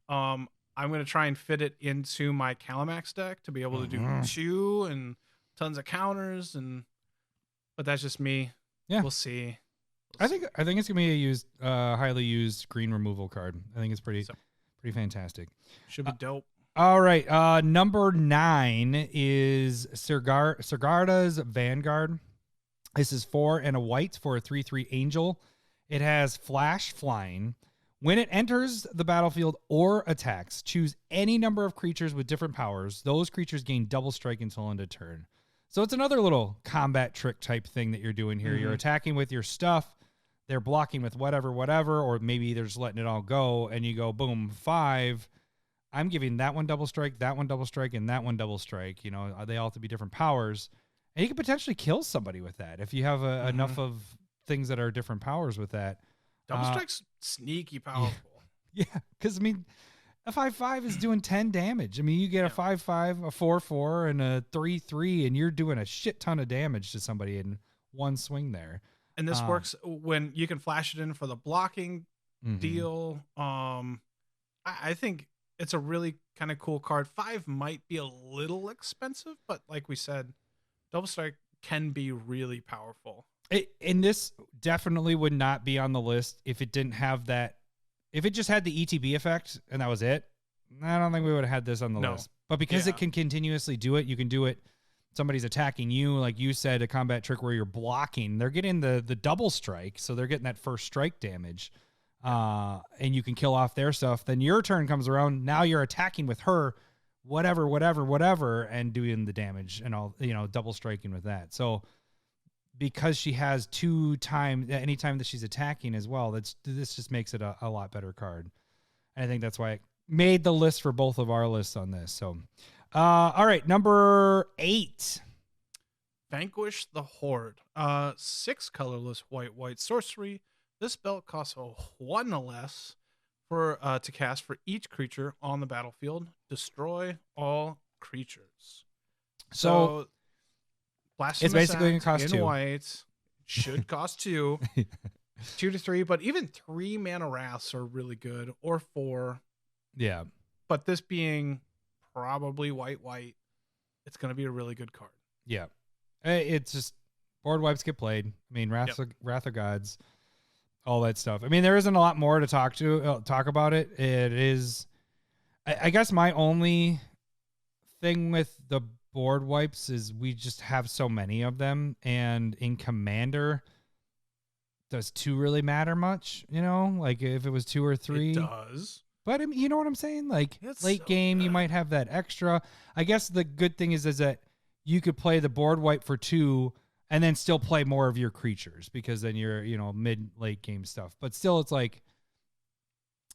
Speaker 2: I'm going to try and fit it into my Calamax deck to be able to do 2 and tons of counters, but that's just me.
Speaker 1: Yeah,
Speaker 2: we'll see.
Speaker 1: I think it's going to be a highly used green removal card. I think it's pretty fantastic.
Speaker 2: Should be dope.
Speaker 1: All right, number 9 is Sigarda's Vanguard. This is 4 and a white for a 3/3 angel. It has flash flying. When it enters the battlefield or attacks, choose any number of creatures with different powers. Those creatures gain double strike until end of turn. So it's another little combat trick type thing that you're doing here. Mm-hmm. You're attacking with your stuff. They're blocking with whatever, or maybe they're just letting it all go, and you go, boom, 5. I'm giving that one double strike, and that one double strike. You know, they all have to be different powers. And you can potentially kill somebody with that if you have enough of things that are different powers with that.
Speaker 2: Double strike's sneaky powerful.
Speaker 1: Yeah, because, I mean, a 5/5 is doing 10 damage. I mean, you get a 5/5, a 4/4, and a 3/3, and you're doing a shit ton of damage to somebody in one swing there.
Speaker 2: And this works when you can flash it in for the blocking deal. I think it's a really kind of cool card. 5 might be a little expensive, but like we said, double strike can be really powerful.
Speaker 1: And this definitely would not be on the list if it didn't have that. If it just had the ETB effect and that was it, I don't think we would have had this on the list. But because it can continuously do it, you can do it. Somebody's attacking you, like you said, a combat trick where you're blocking. They're getting the double strike, so they're getting that first strike damage. And you can kill off their stuff. Then your turn comes around. Now you're attacking with her, whatever, and doing the damage and all, double striking with that. So because she has 2 times, anytime that she's attacking as well, this just makes it a lot better card. And I think that's why it made the list for both of our lists on this. So, all right, number 8.
Speaker 2: Vanquish the Horde. 6 colorless white sorcery. This spell costs 1 less to cast for each creature on the battlefield. Destroy all creatures. So
Speaker 1: it's basically going to cost 2.
Speaker 2: White should cost 2. 2 to 3, but even 3 mana wraths are really good, or 4.
Speaker 1: Yeah.
Speaker 2: But this being probably white, it's going to be a really good card.
Speaker 1: Yeah. It's just board wipes get played. I mean, Wrath of Gods, all that stuff. I mean, there isn't a lot more to talk about it. It is, I guess my only thing with the board wipes is we just have so many of them, and in Commander, does 2 really matter much? Like if it was 2 or 3,
Speaker 2: it does.
Speaker 1: But I mean, you know what I'm saying? Like
Speaker 2: it's
Speaker 1: late game, you might have that extra. I guess the good thing is that you could play the board wipe for 2 and then still play more of your creatures, because then you're, late game stuff. But still, it's like,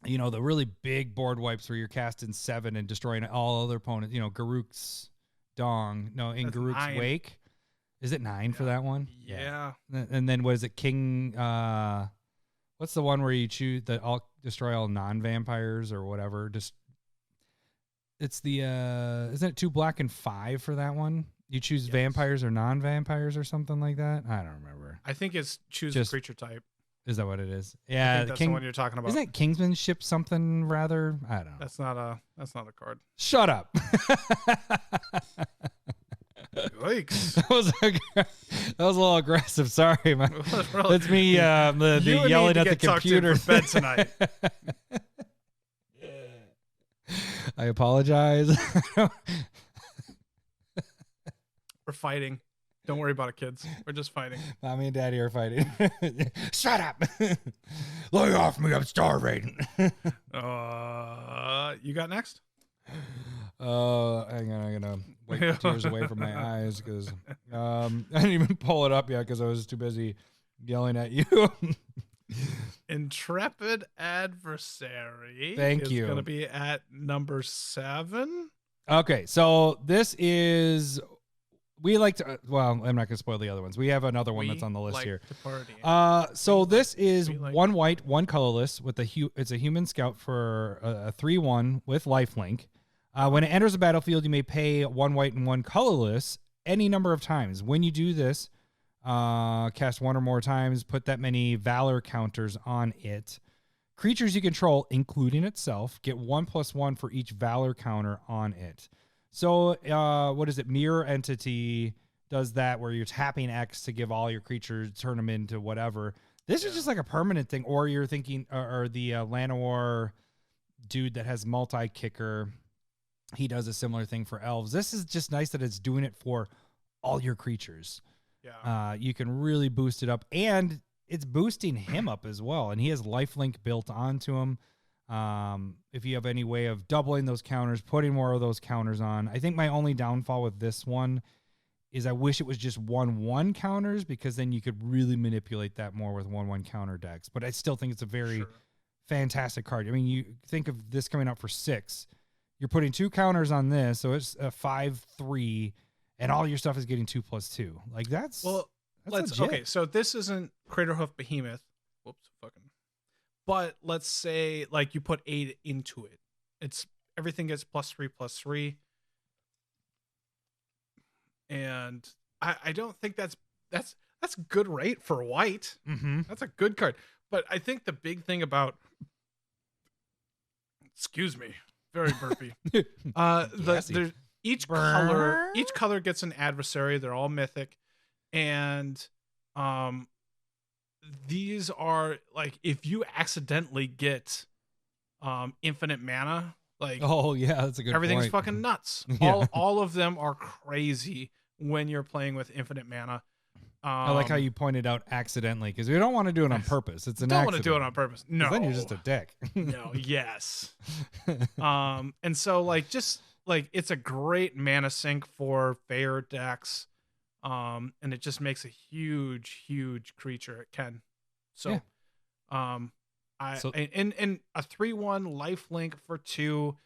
Speaker 1: the really big board wipes where you're casting 7 and destroying all other opponents. Garruk's Dong. No, in
Speaker 2: That's
Speaker 1: Garuk's
Speaker 2: 9.
Speaker 1: Wake. Is it 9 for that one?
Speaker 2: Yeah.
Speaker 1: And then was it King? What's the one where you choose that all destroy all non-vampires or whatever? Just it's the isn't it 2 black and 5 for that one? You choose vampires or non-vampires or something like that. I don't remember.
Speaker 2: I think it's choose
Speaker 1: Just-
Speaker 2: a creature type.
Speaker 1: Is that what it is?
Speaker 2: I
Speaker 1: Yeah,
Speaker 2: think that's the one you're talking about.
Speaker 1: Isn't it Kingsmanship something rather? I don't know.
Speaker 2: That's not a card.
Speaker 1: Shut up.
Speaker 2: Yikes.
Speaker 1: That was a little aggressive. Sorry, man.
Speaker 2: Really?
Speaker 1: That's me. The
Speaker 2: You
Speaker 1: yelling
Speaker 2: need to
Speaker 1: at the
Speaker 2: get tucked in
Speaker 1: computer.
Speaker 2: for bed tonight.
Speaker 1: I apologize.
Speaker 2: We're fighting. Don't worry about it, kids. We're just fighting.
Speaker 1: Mommy and Daddy are fighting. Shut up. Lay off me. I'm starving.
Speaker 2: You got next?
Speaker 1: Hang on. I'm gonna wipe the tears away from my eyes because I didn't even pull it up yet because I was too busy yelling at you.
Speaker 2: Intrepid Adversary.
Speaker 1: Thank
Speaker 2: is
Speaker 1: you.
Speaker 2: Going to be at number 7.
Speaker 1: Okay, so this is we like to. Well, I'm not gonna spoil the other ones. We have another one that's on the list
Speaker 2: like
Speaker 1: here.
Speaker 2: to party.
Speaker 1: So this is
Speaker 2: we like-
Speaker 1: 1 white, 1 colorless with it's a human scout for a 3/1 with lifelink. When it enters the battlefield, you may pay 1 white and 1 colorless any number of times. When you do this, cast 1 or more times, put that many valor counters on it. Creatures you control, including itself, get 1+1 for each valor counter on it. So, what is it? Mirror Entity does that where you're tapping X to give all your creatures, turn them into whatever. This is just like a permanent thing. Or you're thinking, or the Llanowar dude that has multi-kicker, he does a similar thing for elves. This is just nice that it's doing it for all your creatures.
Speaker 2: Yeah.
Speaker 1: You can really boost it up, and it's boosting him up as well. And he has lifelink built onto him. If you have any way of doubling those counters, putting more of those counters on. I think my only downfall with this one is I wish it was just 1/1 counters, because then you could really manipulate that more with 1/1 counter decks. But I still think it's a very fantastic card. I mean, you think of this coming out for 6. You're putting 2 counters on this, so it's a 5/3, and all your stuff is getting 2+2. Like that's
Speaker 2: let's
Speaker 1: legit.
Speaker 2: okay. So this isn't Craterhoof Behemoth. Whoops, fucking. But let's say like you put 8 into it. It's everything gets +3/+3, and I don't think that's good rate for white.
Speaker 1: Mm-hmm.
Speaker 2: That's a good card. But I think the big thing about, excuse me, very burpy.
Speaker 1: Gassy.
Speaker 2: Each color gets an adversary. They're all mythic, and these are like if you accidentally get infinite mana, like
Speaker 1: Oh yeah, that's a good
Speaker 2: everything's
Speaker 1: point.
Speaker 2: fucking nuts.
Speaker 1: Yeah.
Speaker 2: All of them are crazy when you're playing with infinite mana.
Speaker 1: I like how you pointed out accidentally, because we don't want to do it on purpose. It's an
Speaker 2: don't
Speaker 1: accident.
Speaker 2: want to do it on purpose.
Speaker 1: 'Cause
Speaker 2: No,
Speaker 1: then you're just a dick.
Speaker 2: no, yes. And so like just like it's a great mana sink for fair decks. And it just makes a huge creature. It can. So
Speaker 1: Yeah.
Speaker 2: and a 3/1 lifelink for 2.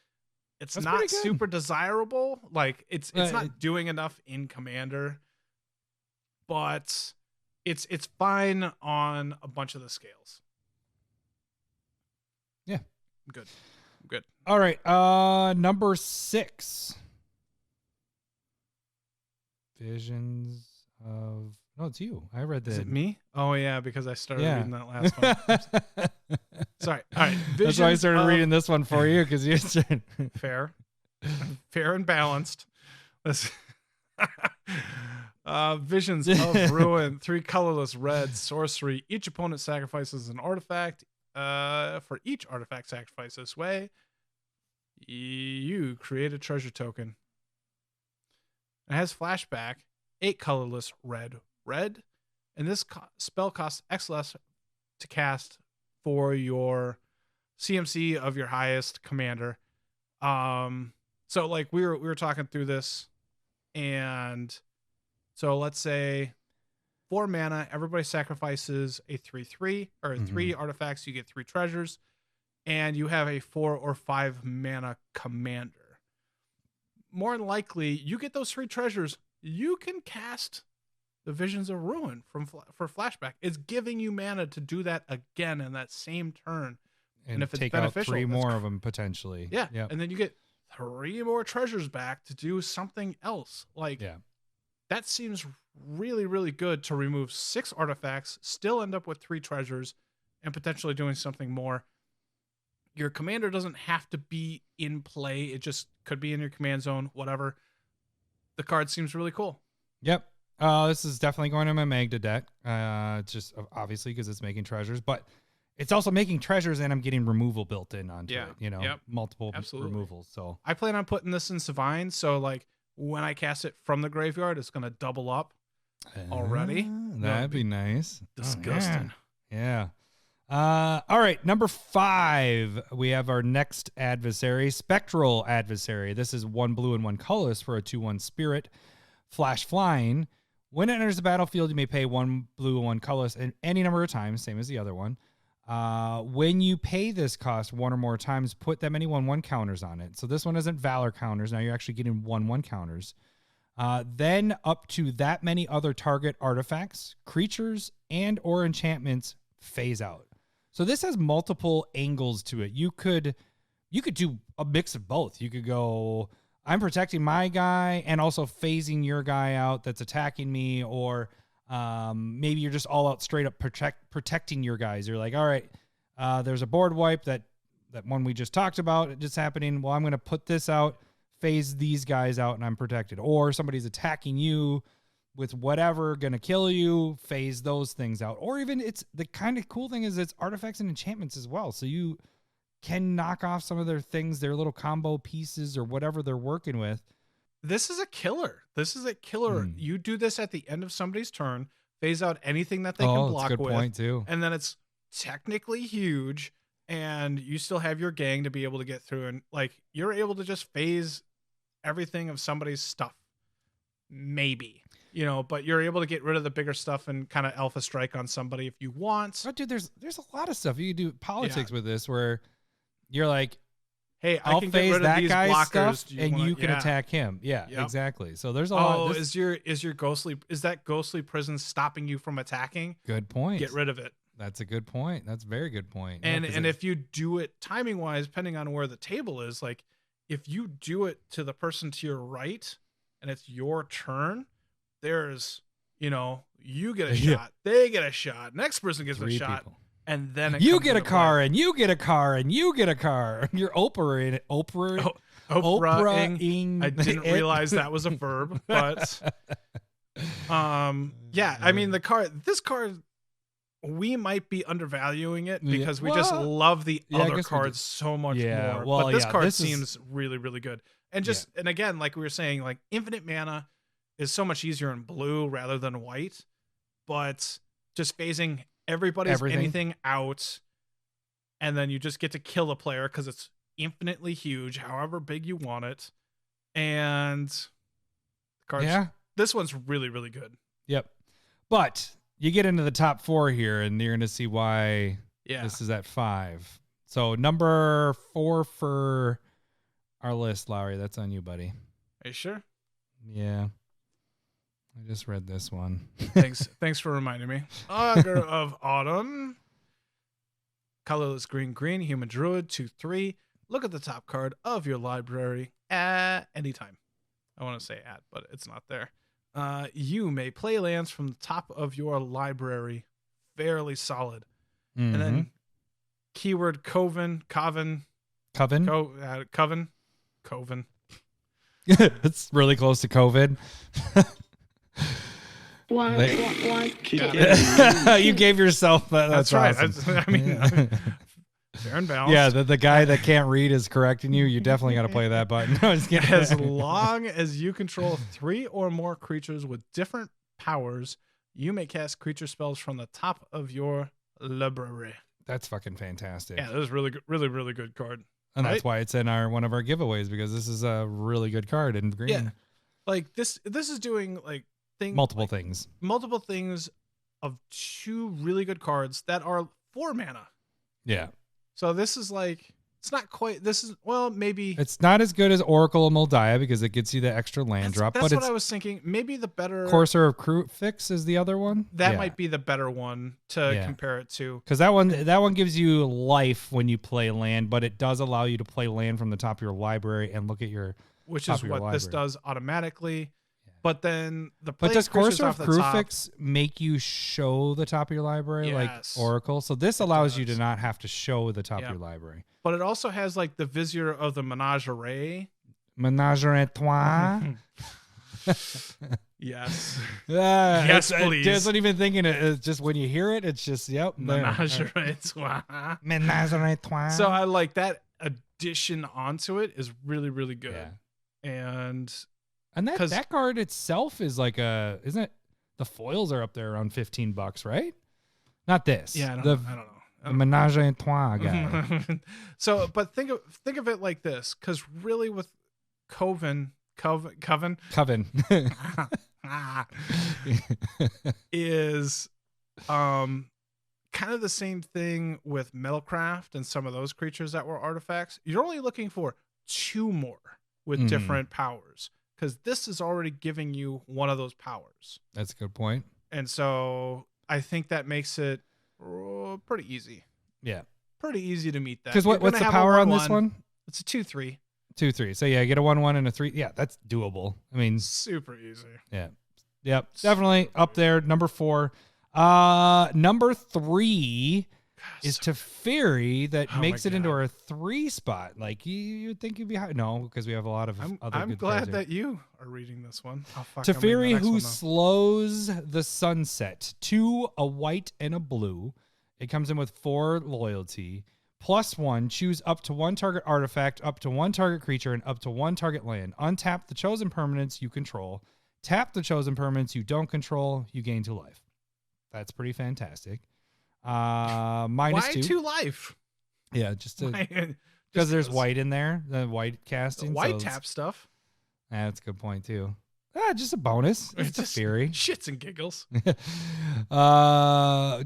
Speaker 2: It's
Speaker 1: That's
Speaker 2: not
Speaker 1: pretty good.
Speaker 2: super desirable. Like it's not
Speaker 1: it-
Speaker 2: doing enough in Commander, but it's fine on a bunch of the scales.
Speaker 1: Yeah.
Speaker 2: Good.
Speaker 1: All right, number 6. Visions of it's you. I read the
Speaker 2: Is it me? Oh yeah, because I started
Speaker 1: Yeah.
Speaker 2: reading that last one. Sorry. All right.
Speaker 1: That's why I
Speaker 2: Visions
Speaker 1: started
Speaker 2: of-
Speaker 1: reading this one for you, because you said
Speaker 2: Fair, fair and balanced. Let's Visions of Ruin, 3 colorless red sorcery. Each opponent sacrifices an artifact. For each artifact sacrificed this way, you create a treasure token. It has flashback. 8 colorless red, and this spell costs X less to cast for your CMC of your highest commander. So like we were talking through this, and so let's say 4 mana, everybody sacrifices a 3/3 or 3 artifacts, you get 3 treasures, and you have a 4 or 5 mana commander. more than likely, you get those 3 treasures, you can cast the Visions of Ruin for flashback. It's giving you mana to do that again in that same turn.
Speaker 1: And
Speaker 2: if it's
Speaker 1: take
Speaker 2: beneficial,
Speaker 1: out 3 more of them potentially.
Speaker 2: Yeah.
Speaker 1: Yep.
Speaker 2: And then you get 3 more treasures back to do something else. Like, that seems really, really good to remove 6 artifacts, still end up with 3 treasures, and potentially doing something more. Your commander doesn't have to be in play. It just could be in your command zone, whatever. The card seems really cool.
Speaker 1: Yep. This is definitely going to my Magda deck. Just obviously because it's making treasures, but it's also making treasures and I'm getting removal built in onto it, you know, multiple removals. So
Speaker 2: I plan on putting this in Savine. So like when I cast it from the graveyard, it's going to double up already.
Speaker 1: That'd be nice.
Speaker 2: Disgusting.
Speaker 1: Yeah. All right. Number 5, we have our next adversary, Spectral Adversary. This is 1 blue and 1 colorless for a 2/1 spirit. Flash flying. When it enters the battlefield, you may pay 1 blue and 1 colorless and any number of times, same as the other one. When you pay this cost 1 or more times, put that many 1/1 counters on it. So this one isn't Valor counters. Now you're actually getting 1/1 counters. Then up to that many other target artifacts, creatures, and or enchantments phase out. So this has multiple angles to it. You could do a mix of both. You could go, I'm protecting my guy and also phasing your guy out that's attacking me, or maybe you're just all out straight up protecting your guys. You're like, all right, there's a board wipe that one we just talked about just happening. Well, I'm going to put this out, phase these guys out, and I'm protected. Or somebody's attacking you with whatever, going to kill you, phase those things out. Or even it's the kind of cool thing is it's artifacts and enchantments as well. So you can knock off some of their things, their little combo pieces or whatever they're working with.
Speaker 2: This is a killer. You do this at the end of somebody's turn, phase out anything that they can block
Speaker 1: that's a good
Speaker 2: with.
Speaker 1: Point too.
Speaker 2: And then it's technically huge and you still have your gang to be able to get through. And like, you're able to just phase everything of somebody's stuff. Maybe, but you're able to get rid of the bigger stuff and kind of alpha strike on somebody if you want.
Speaker 1: Oh, dude, there's a lot of stuff you can do politics with this where you're like,
Speaker 2: hey,
Speaker 1: I'll
Speaker 2: can
Speaker 1: phase
Speaker 2: get rid
Speaker 1: that
Speaker 2: of these
Speaker 1: guy's
Speaker 2: blockers.
Speaker 1: stuff and you can attack him. Yeah, exactly. So there's a lot.
Speaker 2: Is that ghostly prison stopping you from attacking?
Speaker 1: Good point.
Speaker 2: Get rid of it.
Speaker 1: That's a good point. That's a very good point.
Speaker 2: And if you do it timing wise, depending on where the table is, like if you do it to the person to your right and it's your turn, there's, you get a shot, they get a shot, next person gets
Speaker 1: 3
Speaker 2: a shot.
Speaker 1: people.
Speaker 2: And then
Speaker 1: you get a car, and you get a car, and you get a car. You're Oprah.
Speaker 2: I didn't realize that was a verb, but yeah. I mean, this card, we might be undervaluing it because we just love the other cards so much more.
Speaker 1: Well,
Speaker 2: but this card seems really, really good. And and again, like we were saying, like infinite mana is so much easier in blue rather than white, but just phasing everybody's anything out, and then you just get to kill a player because it's infinitely huge, however big you want it. And the cards, this one's really, really good.
Speaker 1: Yep. But you get into the top 4 here, and you're going to see why this is at 5. So number 4 for our list, Lowry, that's on you, buddy.
Speaker 2: Are you sure?
Speaker 1: Yeah. I just read this one.
Speaker 2: Thanks for reminding me. Augur of Autumn. Colorless green, human druid, 2/3. Look at the top card of your library at any time. I want to say at, but it's not there. You may play lands from the top of your library. Fairly solid.
Speaker 1: Mm-hmm.
Speaker 2: And then keyword Coven.
Speaker 1: It's really close to COVID.
Speaker 4: One.
Speaker 1: You gave yourself that. That's
Speaker 2: right.
Speaker 1: Awesome.
Speaker 2: I mean, fair and balanced.
Speaker 1: Yeah, the guy that can't read is correcting you. You definitely got to play that button. No, just kidding.
Speaker 2: As long as you control 3 or more creatures with different powers, you may cast creature spells from the top of your library.
Speaker 1: That's fucking fantastic.
Speaker 2: Yeah, that is really good, really, really good card.
Speaker 1: And that's why it's in one of our giveaways, because this is a really good card in green.
Speaker 2: Yeah. Like this is doing like
Speaker 1: multiple things
Speaker 2: of 2 really good cards that are 4 mana.
Speaker 1: Yeah.
Speaker 2: So this is like It's not quite. This is maybe
Speaker 1: It's not as good as Oracle of Moldiah because it gets you the extra land drop.
Speaker 2: That's
Speaker 1: but
Speaker 2: what
Speaker 1: it's
Speaker 2: I was thinking. Maybe the better
Speaker 1: Courser of Crufix is the other one.
Speaker 2: that might be the better one to
Speaker 1: Yeah.
Speaker 2: compare it to.
Speaker 1: Because that one gives you life when you play land, but it does allow you to play land from the top of your library and look at your
Speaker 2: Which
Speaker 1: top
Speaker 2: is
Speaker 1: of your
Speaker 2: what this
Speaker 1: library.
Speaker 2: does automatically. But then the
Speaker 1: But does
Speaker 2: creatures
Speaker 1: Courser
Speaker 2: off
Speaker 1: of
Speaker 2: the top,
Speaker 1: Crufix make you show the top of your library like
Speaker 2: Yes,
Speaker 1: Oracle? So this allows you to
Speaker 2: does.
Speaker 1: not have to show the top
Speaker 2: Yeah.
Speaker 1: of your library.
Speaker 2: but it also has like the Vizier of the Menagerie.
Speaker 1: Menage a trois.
Speaker 2: Yes.
Speaker 1: Yes,
Speaker 2: please.
Speaker 1: Just not even thinking it. It's just when you hear it, it's just there.
Speaker 2: Menagerie.
Speaker 1: Menage a trois.
Speaker 2: So I like that addition onto it is really, really good.
Speaker 1: Yeah.
Speaker 2: And
Speaker 1: And
Speaker 2: 'Cause-
Speaker 1: that card itself is like isn't it? The foils are up there around $15, right? Not this.
Speaker 2: yeah, I don't
Speaker 1: the,
Speaker 2: know. I don't know.
Speaker 1: the Menage a trois guy.
Speaker 2: So, but think of it like this, because really with Coven
Speaker 1: Coven.
Speaker 2: is kind of the same thing with Metalcraft and some of those creatures that were artifacts. You're only looking for 2 more with
Speaker 1: Mhm.
Speaker 2: different powers, because this is already giving you one of those powers.
Speaker 1: That's a good point.
Speaker 2: And so I think that makes it pretty easy.
Speaker 1: Yeah.
Speaker 2: Pretty easy to meet that.
Speaker 1: Because
Speaker 2: You're
Speaker 1: what's
Speaker 2: gonna
Speaker 1: the
Speaker 2: have a
Speaker 1: power on this
Speaker 2: 1/1.
Speaker 1: one?
Speaker 2: It's a 2/3.
Speaker 1: 2/3. So yeah, get a 1/1 and a 3. Yeah, that's doable. I mean,
Speaker 2: Super easy.
Speaker 1: yeah. Yep. Definitely up there. Number 4. Number 3 is Teferi that
Speaker 2: Oh
Speaker 1: makes
Speaker 2: my
Speaker 1: it into
Speaker 2: God.
Speaker 1: our 3 spot. Like you'd think you'd be high. No, because we have a lot of other
Speaker 2: I'm
Speaker 1: good
Speaker 2: glad
Speaker 1: cards here.
Speaker 2: that you are reading this one. Oh, fuck, I'm reading the
Speaker 1: Teferi,
Speaker 2: next
Speaker 1: who
Speaker 2: one, though.
Speaker 1: slows the sunset. 2, a white and a blue. It comes in with 4 loyalty. +1, choose up to 1 target artifact, up to 1 target creature, and up to 1 target land. Untap the chosen permanents you control. Tap the chosen permanents you don't control. You gain 2 life. That's pretty fantastic. -2.
Speaker 2: Why 2 life?
Speaker 1: Yeah, just
Speaker 2: Why-
Speaker 1: because
Speaker 2: just
Speaker 1: there's
Speaker 2: 'cause.
Speaker 1: white in there. The white casting.
Speaker 2: White
Speaker 1: so it's-
Speaker 2: tap stuff.
Speaker 1: That's a good point too. Just a bonus. It's
Speaker 2: just
Speaker 1: Teferi.
Speaker 2: shits and giggles.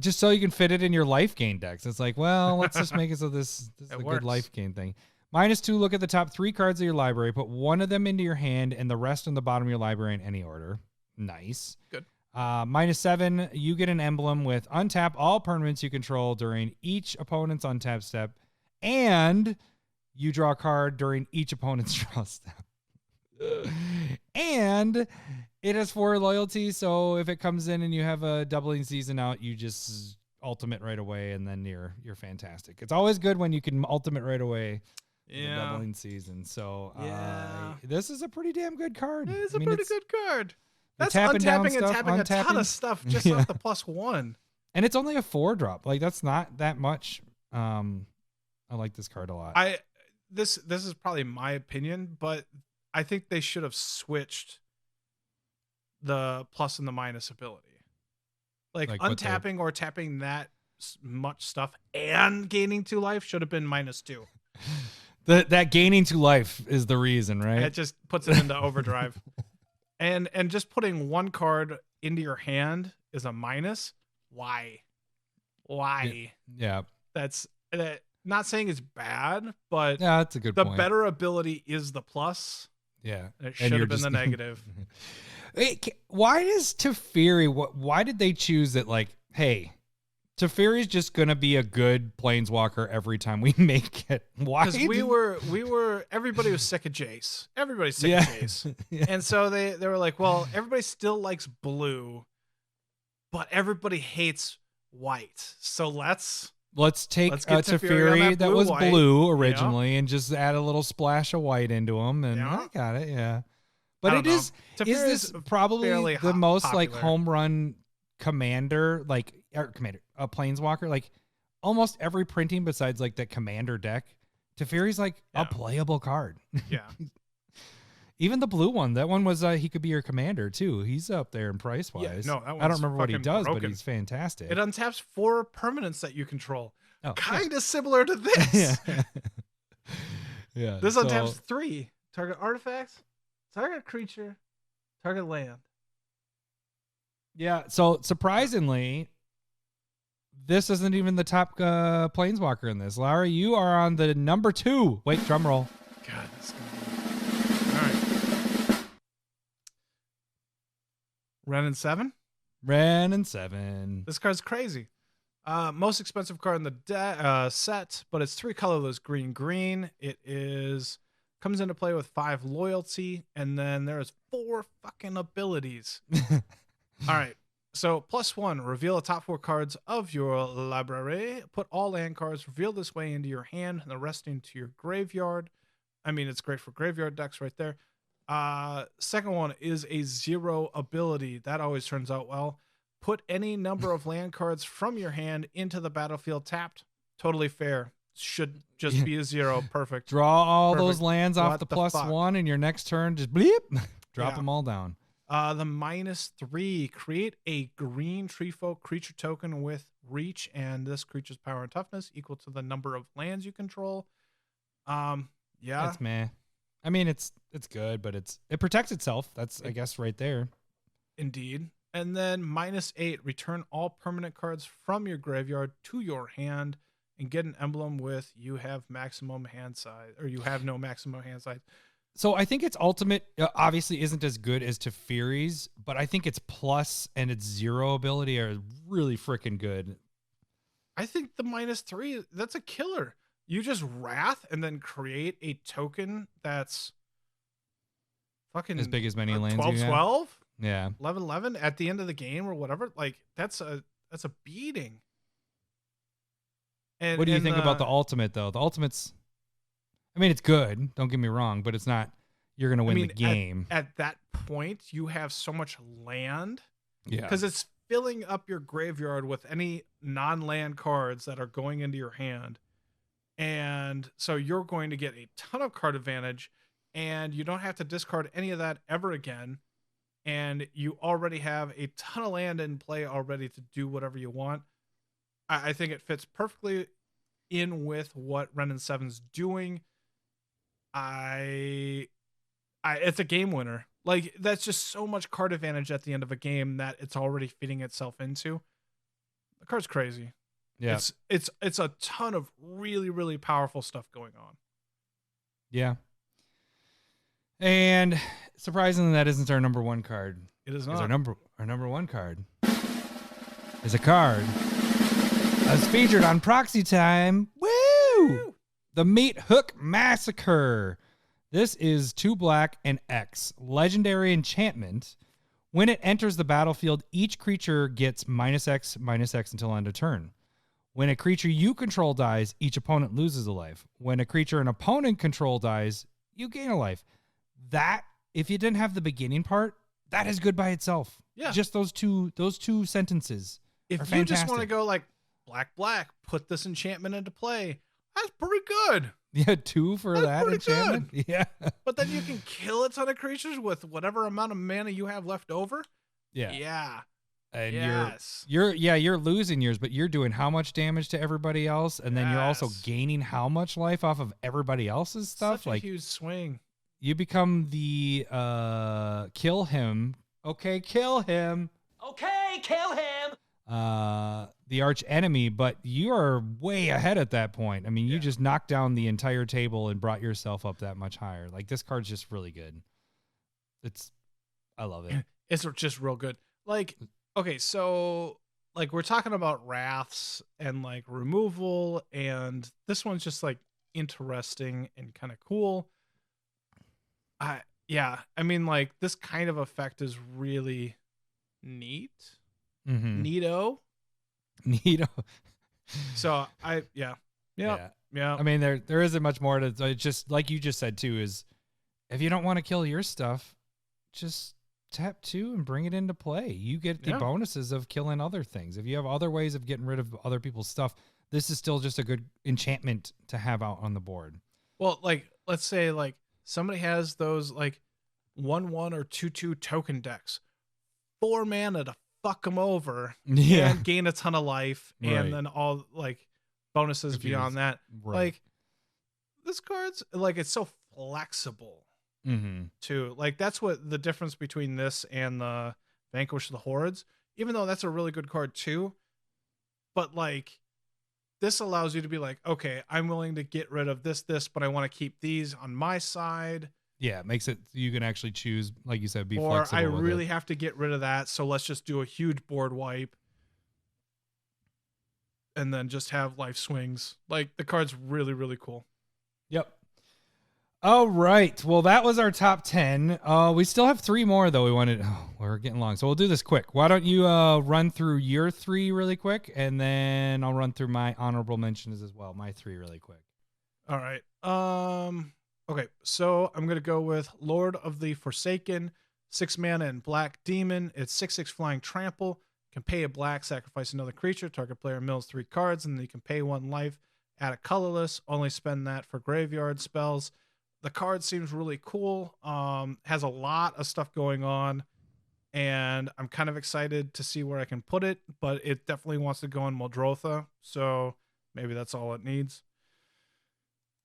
Speaker 1: Just so you can fit it in your life gain decks. It's like, well, let's just make it so this is a good
Speaker 2: works.
Speaker 1: life gain thing. -2, look at the top 3 cards of your library. Put 1 of them into your hand and the rest in the bottom of your library in any order. Nice.
Speaker 2: Good.
Speaker 1: -7, you get an emblem with untap all permanents you control during each opponent's untap step, and you draw a card during each opponent's draw step. And it has 4 loyalty, so if it comes in and you have a doubling season out, you just ultimate right away, and then you're fantastic. It's always good when you can ultimate right away. with a doubling season. So
Speaker 2: Yeah.
Speaker 1: this is a pretty damn good card.
Speaker 2: It's
Speaker 1: I
Speaker 2: a
Speaker 1: mean,
Speaker 2: pretty good card. That's
Speaker 1: tapping down
Speaker 2: untapping and
Speaker 1: stuff,
Speaker 2: tapping a ton
Speaker 1: untapping.
Speaker 2: of stuff just
Speaker 1: Yeah.
Speaker 2: off the +1.
Speaker 1: And it's only a 4-drop. Like that's not that much. I like this card a lot.
Speaker 2: This is probably my opinion, but I think they should have switched the plus and the minus ability. Like
Speaker 1: Like what
Speaker 2: untapping or tapping that much stuff and gaining 2 life should have been -2.
Speaker 1: That gaining 2 life is the reason, right?
Speaker 2: It just puts it into overdrive. And just putting 1 card into your hand is a minus. Why?
Speaker 1: Yeah.
Speaker 2: That's not saying it's bad, but
Speaker 1: Yeah, that's a good
Speaker 2: the
Speaker 1: point.
Speaker 2: better ability is the plus.
Speaker 1: Yeah.
Speaker 2: It
Speaker 1: And
Speaker 2: should
Speaker 1: you're
Speaker 2: have been
Speaker 1: just-
Speaker 2: the negative.
Speaker 1: Why does Teferi, why did they choose that, like, hey, Teferi's just going to be a good planeswalker every time we make it? Why?
Speaker 2: Because everybody was sick of Jace. Everybody's sick
Speaker 1: Yeah.
Speaker 2: of Jace.
Speaker 1: Yeah.
Speaker 2: And so they were like, well, everybody still likes blue, but everybody hates white. So let's
Speaker 1: take
Speaker 2: get Teferi on
Speaker 1: Teferi that was
Speaker 2: blue-white.
Speaker 1: blue originally and just add a little splash of white into him. And
Speaker 2: Yeah.
Speaker 1: I got it. Yeah. But
Speaker 2: I
Speaker 1: it
Speaker 2: don't
Speaker 1: is
Speaker 2: know. Teferi
Speaker 1: this
Speaker 2: is
Speaker 1: probably
Speaker 2: fairly
Speaker 1: the most like
Speaker 2: popular.
Speaker 1: home run commander, like a planeswalker, like almost every printing besides like the commander deck. Teferi's like
Speaker 2: Yeah.
Speaker 1: a playable card.
Speaker 2: Yeah.
Speaker 1: Even the blue one, that one was he could be your commander too. He's up there in price wise.
Speaker 2: no, that
Speaker 1: I don't
Speaker 2: one's
Speaker 1: remember what he
Speaker 2: fucking
Speaker 1: does, but
Speaker 2: broken.
Speaker 1: he's fantastic.
Speaker 2: It untaps 4 permanents that you control.
Speaker 1: Oh,
Speaker 2: Kind of similar to this.
Speaker 1: yeah. Yeah.
Speaker 2: This
Speaker 1: so-
Speaker 2: untaps 3. Target artifacts, target creature, target land.
Speaker 1: Yeah, so surprisingly, this isn't even the top planeswalker in this. Lara, you are on the number 2. Wait, drum roll.
Speaker 2: God, this is gonna be... All right. Ren and 7.
Speaker 1: Ren and 7.
Speaker 2: This card's crazy. Most expensive card in the set, but it's 3 colorless green. It comes into play with 5 loyalty, and then there's 4 fucking abilities. All right. So +1, reveal the top 4 cards of your library. Put all land cards revealed this way into your hand and the rest into your graveyard. I mean, it's great for graveyard decks right there. Second one is a 0 ability. That always turns out well. Put any number of land cards from your hand into the battlefield tapped. Totally fair. Should just be a 0. Perfect.
Speaker 1: Draw all
Speaker 2: Perfect.
Speaker 1: those lands off
Speaker 2: What
Speaker 1: the
Speaker 2: the fuck?
Speaker 1: +1, and your next turn just bleep, drop
Speaker 2: Yeah.
Speaker 1: them all down.
Speaker 2: The -3, create a green tree folk creature token with reach, and this creature's power and toughness equal to the number of lands you control. Yeah,
Speaker 1: That's meh. I mean, it's good, but it protects itself. That's, I guess, right there.
Speaker 2: indeed. And then -8, return all permanent cards from your graveyard to your hand and get an emblem with you have maximum hand size, or you have no maximum hand size.
Speaker 1: So I think its ultimate obviously isn't as good as Teferi's, but I think its plus and its 0 ability are really freaking good.
Speaker 2: I think the -3, that's a killer. You just wrath and then create a token that's fucking
Speaker 1: As big as many lands you
Speaker 2: 12,
Speaker 1: have.
Speaker 2: 12,
Speaker 1: Yeah.
Speaker 2: 11, 11 at the end of the game or whatever. Like that's a beating. And
Speaker 1: What do you think about the ultimate, though? The ultimate's, I mean, it's good. Don't get me wrong, but it's not, you're going to win the game.
Speaker 2: At that point, you have so much land.
Speaker 1: Yeah.
Speaker 2: Because it's filling up your graveyard with any non-land cards that are going into your hand. And so you're going to get a ton of card advantage, and you don't have to discard any of that ever again. And you already have a ton of land in play already to do whatever you want. I think it fits perfectly in with what Ren and 7's doing. It's a game winner. Like, that's just so much card advantage at the end of a game that it's already fitting itself into. The card's crazy.
Speaker 1: Yeah.
Speaker 2: It's a ton of really, really powerful stuff going on.
Speaker 1: Yeah. And surprisingly, that isn't our number 1 card.
Speaker 2: It is
Speaker 1: 'Cause
Speaker 2: not.
Speaker 1: Our number 1 card is a card that's featured on Proxy Time. Woo! The Meat Hook Massacre. This is 2 black and X. Legendary enchantment. When it enters the battlefield, each creature gets -X until end of turn. When a creature you control dies, each opponent loses a life. When a creature an opponent control dies, you gain a life. That, if you didn't have the beginning part, that is good by itself.
Speaker 2: Yeah.
Speaker 1: Just those two sentences.
Speaker 2: If
Speaker 1: are
Speaker 2: you just want to
Speaker 1: fantastic.
Speaker 2: go like black, put this enchantment into play, that's pretty good.
Speaker 1: Yeah, 2 for
Speaker 2: That's
Speaker 1: that
Speaker 2: pretty
Speaker 1: enchantment. Yeah.
Speaker 2: But then you can kill a ton of creatures with whatever amount of mana you have left over.
Speaker 1: Yeah.
Speaker 2: Yeah.
Speaker 1: And
Speaker 2: Yes.
Speaker 1: you're losing yours, but you're doing how much damage to everybody else, and then you're also
Speaker 2: Yes.
Speaker 1: gaining how much life off of everybody else's stuff.
Speaker 2: Such a
Speaker 1: Like,
Speaker 2: huge swing.
Speaker 1: you become the kill him. Okay, kill him.
Speaker 5: Okay, kill him.
Speaker 1: The arch enemy, but you are way ahead at that point. I mean, you just knocked down the entire table and brought yourself up that much higher. Like, this card's just really good. I love it.
Speaker 2: It's just real good. Like, okay, so like we're talking about wraths and like removal, and this one's just like interesting and kind of cool. I mean, like this kind of effect is really neat.
Speaker 1: Mm-hmm.
Speaker 2: Neato.
Speaker 1: Neato.
Speaker 2: So yeah.
Speaker 1: I mean, there isn't much more to it's just like you just said too, is if you don't want to kill your stuff, just tap 2 and bring it into play. You get the bonuses of killing other things. If you have other ways of getting rid of other people's stuff, this is still just a good enchantment to have out on the board.
Speaker 2: Well, like let's say like somebody has those like 1/1 or 2/2 token decks, 4 mana to fuck them over,
Speaker 1: Yeah.
Speaker 2: and gain a ton of life,
Speaker 1: Right.
Speaker 2: and then all like bonuses
Speaker 1: If you
Speaker 2: beyond that.
Speaker 1: Right.
Speaker 2: Like this card's like it's so flexible
Speaker 1: Mm-hmm.
Speaker 2: too. Like that's what the difference between this and the Vanquish the Hordes. Even though that's a really good card too, but like this allows you to be like, okay, I'm willing to get rid of this, but I want to keep these on my side.
Speaker 1: Yeah, it makes it you can actually choose, like you said, be
Speaker 2: or
Speaker 1: flexible.
Speaker 2: I
Speaker 1: with
Speaker 2: really
Speaker 1: it.
Speaker 2: have to get rid of that, so let's just do a huge board wipe and then just have life swings. Like the card's really, really cool.
Speaker 1: Yep. All right. Well, that was our top 10. We still have 3 more though. We're getting long. So we'll do this quick. Why don't you run through your 3 really quick, and then I'll run through my honorable mentions as well. My 3 really quick.
Speaker 2: All right. Okay, so I'm gonna go with Lord of the Forsaken, 6 mana and black demon. It's 6/6 flying trample. Can pay a black, sacrifice another creature. Target player mills 3 cards, and then you can pay 1 life. Add a colorless. Only spend that for graveyard spells. The card seems really cool. Has a lot of stuff going on, and I'm kind of excited to see where I can put it. But it definitely wants to go in Muldrotha, so maybe that's all it needs.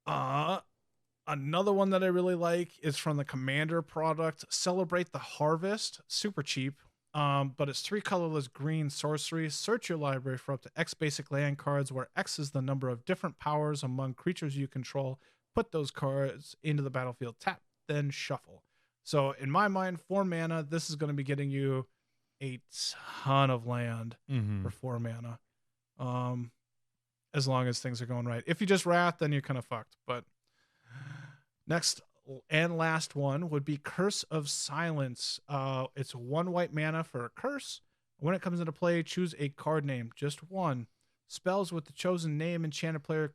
Speaker 2: Another one that I really like is from the Commander product, Celebrate the Harvest. Super cheap, but it's 3 colorless green sorcery. Search your library for up to X basic land cards, where X is the number of different powers among creatures you control. Put those cards into the battlefield, tap, then shuffle. So in my mind, 4 mana, this is going to be getting you a ton of land for 4 mana. As long as things are going right. If you just Wrath, then you're kind of fucked. But next and last one would be Curse of Silence. It's 1 white mana for a curse. When it comes into play, choose a card name, just 1. Spells with the chosen name enchanted player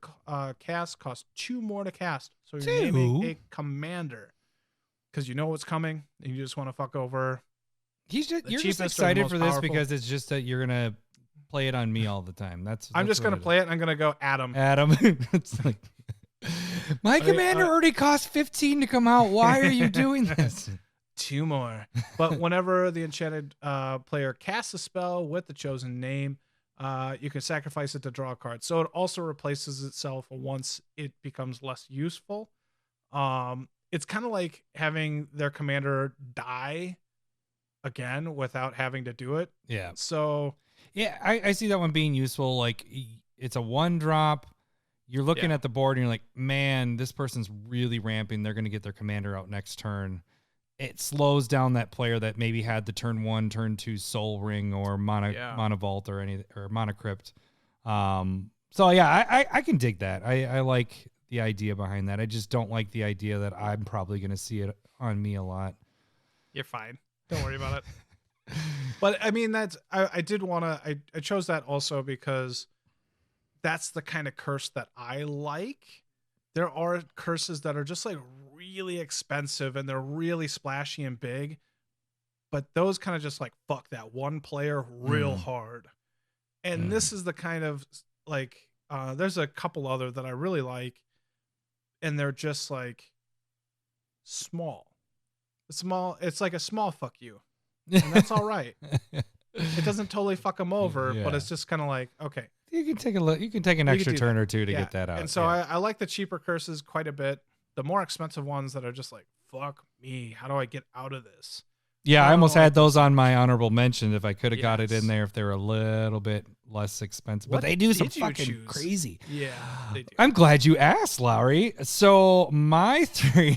Speaker 2: cast cost 2 more to cast. So you're naming a commander because you know what's coming and you just want to fuck over.
Speaker 1: You're just excited for this because it's just that you're gonna play it on me all the time. I'm
Speaker 2: just gonna play it. And I'm gonna go Adam.
Speaker 1: It's like my commander already cost 15 to come out. Why are you doing this?
Speaker 2: 2 more. But whenever the enchanted player casts a spell with the chosen name, you can sacrifice it to draw a card. So it also replaces itself once it becomes less useful. It's kind of like having their commander die again without having to do it.
Speaker 1: Yeah.
Speaker 2: So
Speaker 1: yeah, I see that one being useful. Like it's a 1-drop. You're looking at the board and you're like, man, this person's really ramping. They're going to get their commander out next turn. It slows down that player that maybe had the turn 1, turn 2 Soul Ring or Mana Vault or Mana Crypt. So yeah, I can dig that. I like the idea behind that. I just don't like the idea that I'm probably going to see it on me a lot.
Speaker 2: You're fine. Don't worry about it. But I mean, I did want to, I chose that also because that's the kind of curse that I like. There are curses that are just like really expensive and they're really splashy and big, but those kind of just like fuck that one player real hard. And this is the kind of like, there's a couple other that I really like, and they're just like small. It's like a small fuck you, and that's all right. It doesn't totally fuck them over, but it's just kind of like, okay.
Speaker 1: You can take a look. You can take an extra turn or 2 to get that out.
Speaker 2: And so I like the cheaper curses quite a bit. The more expensive ones that are just like, fuck me, how do I get out of this?
Speaker 1: Yeah, I almost had those on my honorable mention if I could have got it in there if they were a little bit less expensive. But they do some fucking crazy.
Speaker 2: Yeah, they do.
Speaker 1: I'm glad you asked, Lowry. So my 3,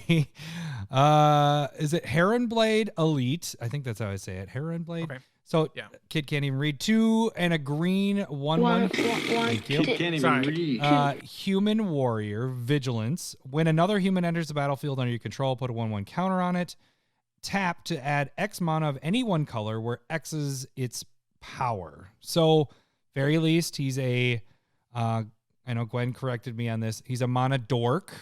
Speaker 1: is it Heronblade Elite? I think that's how I say it. Heronblade. Okay. So kid can't even read. 2 and a green 1/1. Thank you.
Speaker 6: Can't even read.
Speaker 1: Human warrior vigilance. When another human enters the battlefield under your control, put a 1/1 counter on it. Tap to add X mana of any one color where X is its power. So very least he's a. I know Gwen corrected me on this. He's a mana dork.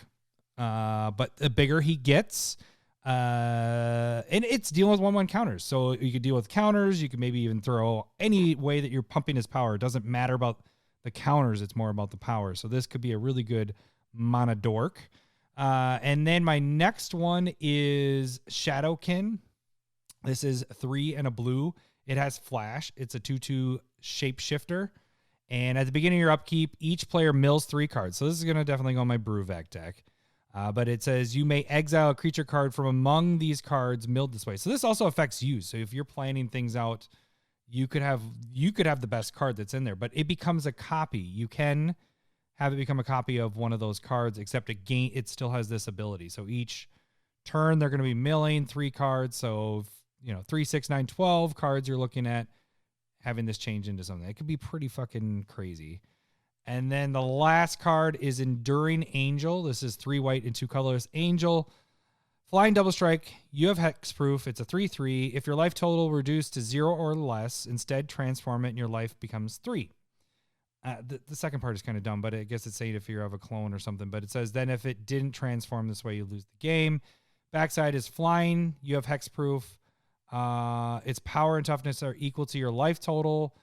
Speaker 1: But the bigger he gets. And it's dealing with 1/1 counters. So you could deal with counters. You could maybe even throw any way that you're pumping his power. It doesn't matter about the counters. It's more about the power. So this could be a really good mana dork. And then my next one is Shadowkin. This is 3 and a blue. It has flash. It's a 2/2 shapeshifter. And at the beginning of your upkeep, each player mills 3 cards. So this is going to definitely go on my Brewvac deck. But it says you may exile a creature card from among these cards milled this way. So this also affects you. So if you're planning things out, you could have the best card that's in there, but it becomes a copy. You can have it become a copy of one of those cards, except it still has this ability. So each turn they're going to be milling 3 cards. So 3, 6, 9, 12 cards you're looking at having this change into something. It could be pretty fucking crazy. And then the last card is Enduring Angel. This is 3 white and 2 colors. Angel, flying double strike. You have hexproof. It's a 3/3. If your life total reduced to 0 or less, instead transform it and your life becomes 3. The second part is kind of dumb, but I guess it's saying if you have a clone or something. But it says then if it didn't transform this way, you lose the game. Backside is flying. You have hexproof. Its power and toughness are equal to your life total.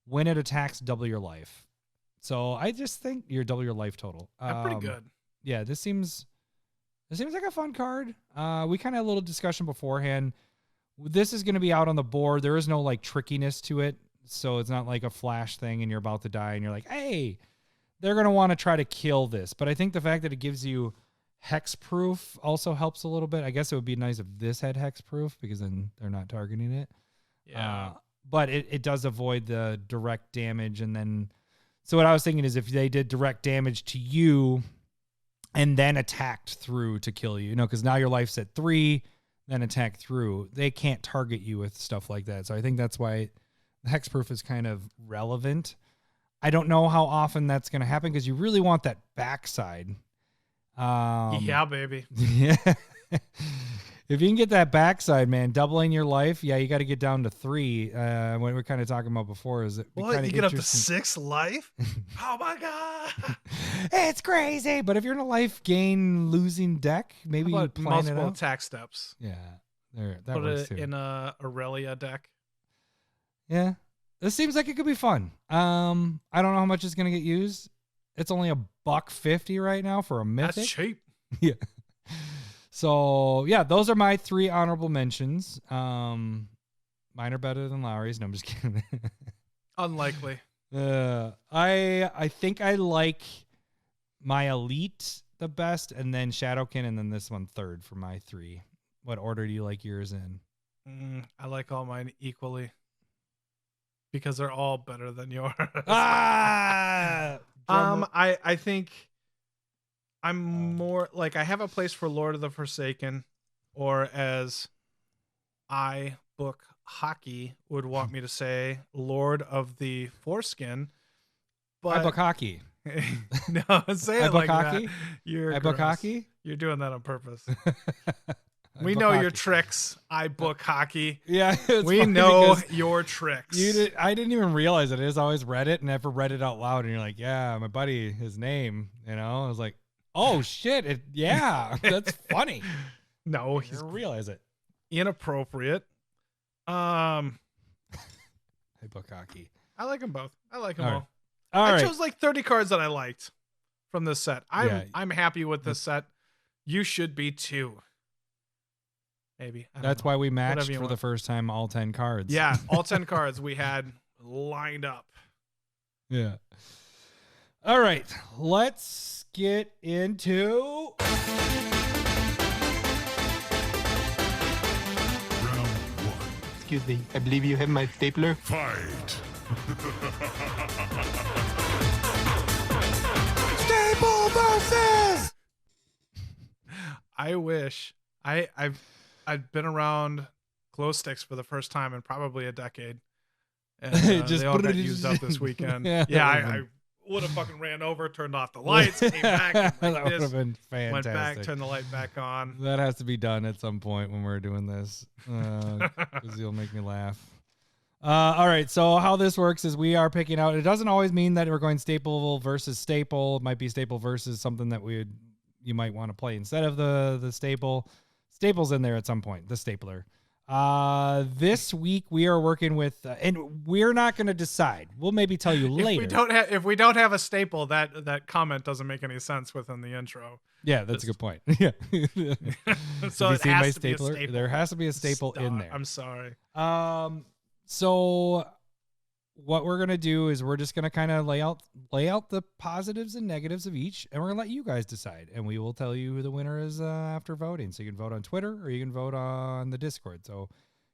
Speaker 1: When it attacks, double your life. So I just think you're double your life total.
Speaker 2: Pretty good.
Speaker 1: Yeah, this seems like a fun card. We kind of had a little discussion beforehand. This is going to be out on the board. There is no like trickiness to it. So it's not like a flash thing and you're about to die and you're like, hey, they're going to want to try to kill this. But I think the fact that it gives you hexproof also helps a little bit. I guess it would be nice if this had hexproof because then they're not targeting it.
Speaker 2: Yeah.
Speaker 1: But it does avoid the direct damage. And then, so what I was thinking is if they did direct damage to you and then attacked through to kill you, because now your life's at 3, then attack through, they can't target you with stuff like that. So I think that's why the hexproof is kind of relevant. I don't know how often that's going to happen because you really want that backside.
Speaker 2: Yeah, baby.
Speaker 1: Yeah. If you can get that backside, man, doubling your life, you got to get down to 3. What we're kind of talking about before is
Speaker 2: what you get up to 6 life? Oh my god,
Speaker 1: it's crazy. But if you're in a life gain losing deck, maybe you plan
Speaker 2: multiple
Speaker 1: it out.
Speaker 2: attack steps.
Speaker 1: Yeah, that
Speaker 2: Put
Speaker 1: works
Speaker 2: it
Speaker 1: too.
Speaker 2: in a Aurelia deck.
Speaker 1: Yeah, this seems like it could be fun. I don't know how much it's gonna get used. It's only $150 right now for a mythic.
Speaker 2: That's cheap.
Speaker 1: Yeah. So yeah, those are my 3 honorable mentions. Mine are better than Lowry's. No, I'm just kidding.
Speaker 2: Unlikely.
Speaker 1: I think I like my Elite the best, and then Shadowkin, and then this one third for my 3. What order do you like yours in?
Speaker 2: I like all mine equally because they're all better than yours. I think I'm more like I have a place for Lord of the Forsaken, or as I book hockey would want me to say, Lord of the Foreskin. But
Speaker 1: I book hockey.
Speaker 2: No, say
Speaker 1: I
Speaker 2: it
Speaker 1: book
Speaker 2: like
Speaker 1: hockey?
Speaker 2: that. You're
Speaker 1: I book
Speaker 2: gross.
Speaker 1: hockey?
Speaker 2: You're doing that on purpose.
Speaker 1: I
Speaker 2: We
Speaker 1: book
Speaker 2: know your
Speaker 1: hockey.
Speaker 2: tricks. I book hockey.
Speaker 1: Yeah, it's
Speaker 2: We
Speaker 1: funny
Speaker 2: know
Speaker 1: because
Speaker 2: your tricks.
Speaker 1: I didn't even realize it. I just always read it and never read it out loud. And you're like, yeah, my buddy, his name, I was like, oh shit. Yeah, that's funny.
Speaker 2: No,
Speaker 1: I
Speaker 2: he's
Speaker 1: didn't realize it.
Speaker 2: inappropriate.
Speaker 1: I book hockey.
Speaker 2: I like them both. I like them
Speaker 1: All
Speaker 2: all.
Speaker 1: right. All
Speaker 2: I
Speaker 1: right.
Speaker 2: chose like 30 cards that I liked from this set.
Speaker 1: Yeah.
Speaker 2: I'm happy with this set. You should be too. Maybe. I don't
Speaker 1: That's
Speaker 2: know.
Speaker 1: why we matched
Speaker 2: Whatever you
Speaker 1: for the
Speaker 2: want.
Speaker 1: first time all 10 cards.
Speaker 2: Yeah, all 10 cards we had lined up.
Speaker 1: Yeah. All right. Let's get into
Speaker 7: Excuse me, I believe you have my stapler.
Speaker 1: Staple versus.
Speaker 2: I wish I've been around glow sticks for the first time in probably a decade. And
Speaker 1: Just
Speaker 2: they all got used up this weekend.
Speaker 1: Yeah,
Speaker 2: Yeah,
Speaker 1: that
Speaker 2: I
Speaker 1: would've
Speaker 2: would have fucking ran over, turned off the lights, came back, and
Speaker 1: that
Speaker 2: like
Speaker 1: would
Speaker 2: this,
Speaker 1: have been
Speaker 2: went back,
Speaker 1: fantastic.
Speaker 2: turned the light back on.
Speaker 1: That has to be done at some point when we're doing this. 'Cause you'll make me laugh. All right. So how this works is we are picking out. It doesn't always mean that we're going staple versus staple. It might be staple versus something that you might want to play instead of the staple. Staple's in there at some point. The stapler. This week we are working with, and we're not going to decide. We'll maybe tell you later.
Speaker 2: If we don't have a staple, that comment doesn't make any sense within the intro.
Speaker 1: Yeah, that's a good point. Yeah.
Speaker 2: So
Speaker 1: Have you
Speaker 2: it
Speaker 1: seen my
Speaker 2: has to be a
Speaker 1: stapler?
Speaker 2: staple.
Speaker 1: There has to be a staple in
Speaker 2: Stop.
Speaker 1: there.
Speaker 2: I'm sorry.
Speaker 1: So what we're gonna do is we're just gonna kind of lay out the positives and negatives of each, and we're gonna let you guys decide, and we will tell you who the winner is after voting. So you can vote on Twitter or you can vote on the Discord. So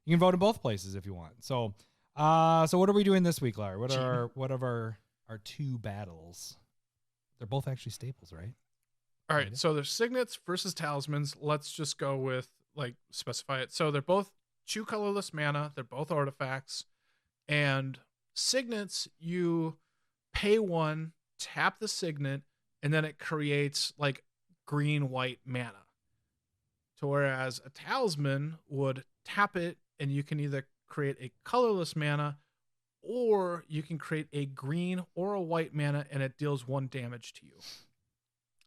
Speaker 1: you can vote in both places if you want. So So what are we doing this week, Larry? What are our two battles? They're both actually staples, right?
Speaker 2: All right, so there's Signets versus Talismans. Let's just go with, like, specify it. So they're both 2 colorless mana. They're both artifacts. And Signets, you pay 1, tap the Signet, and then it creates, like, green-white mana. To whereas a Talisman would tap it, and you can either create a colorless mana, or you can create a green or a white mana, and it deals 1 damage to you.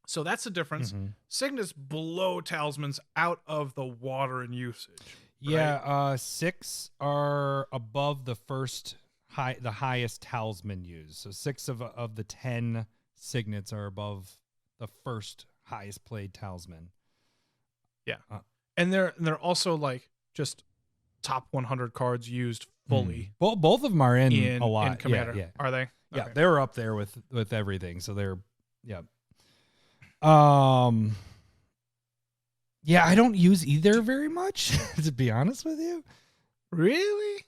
Speaker 2: So that's the difference. Signets blow Talismans out of the water in usage.
Speaker 1: Yeah, 6 are above the highest Talisman used. So 6 of the 10 Signets are above the first highest played Talisman.
Speaker 2: Yeah, and they're also, like, just top 100 cards used fully.
Speaker 1: Well, both of them are in a lot.
Speaker 2: In Commander.
Speaker 1: Yeah.
Speaker 2: Are they?
Speaker 1: Yeah,
Speaker 2: Okay.
Speaker 1: they're up there with everything. So they're, yeah. Yeah, I don't use either very much, to be honest with you.
Speaker 2: Really?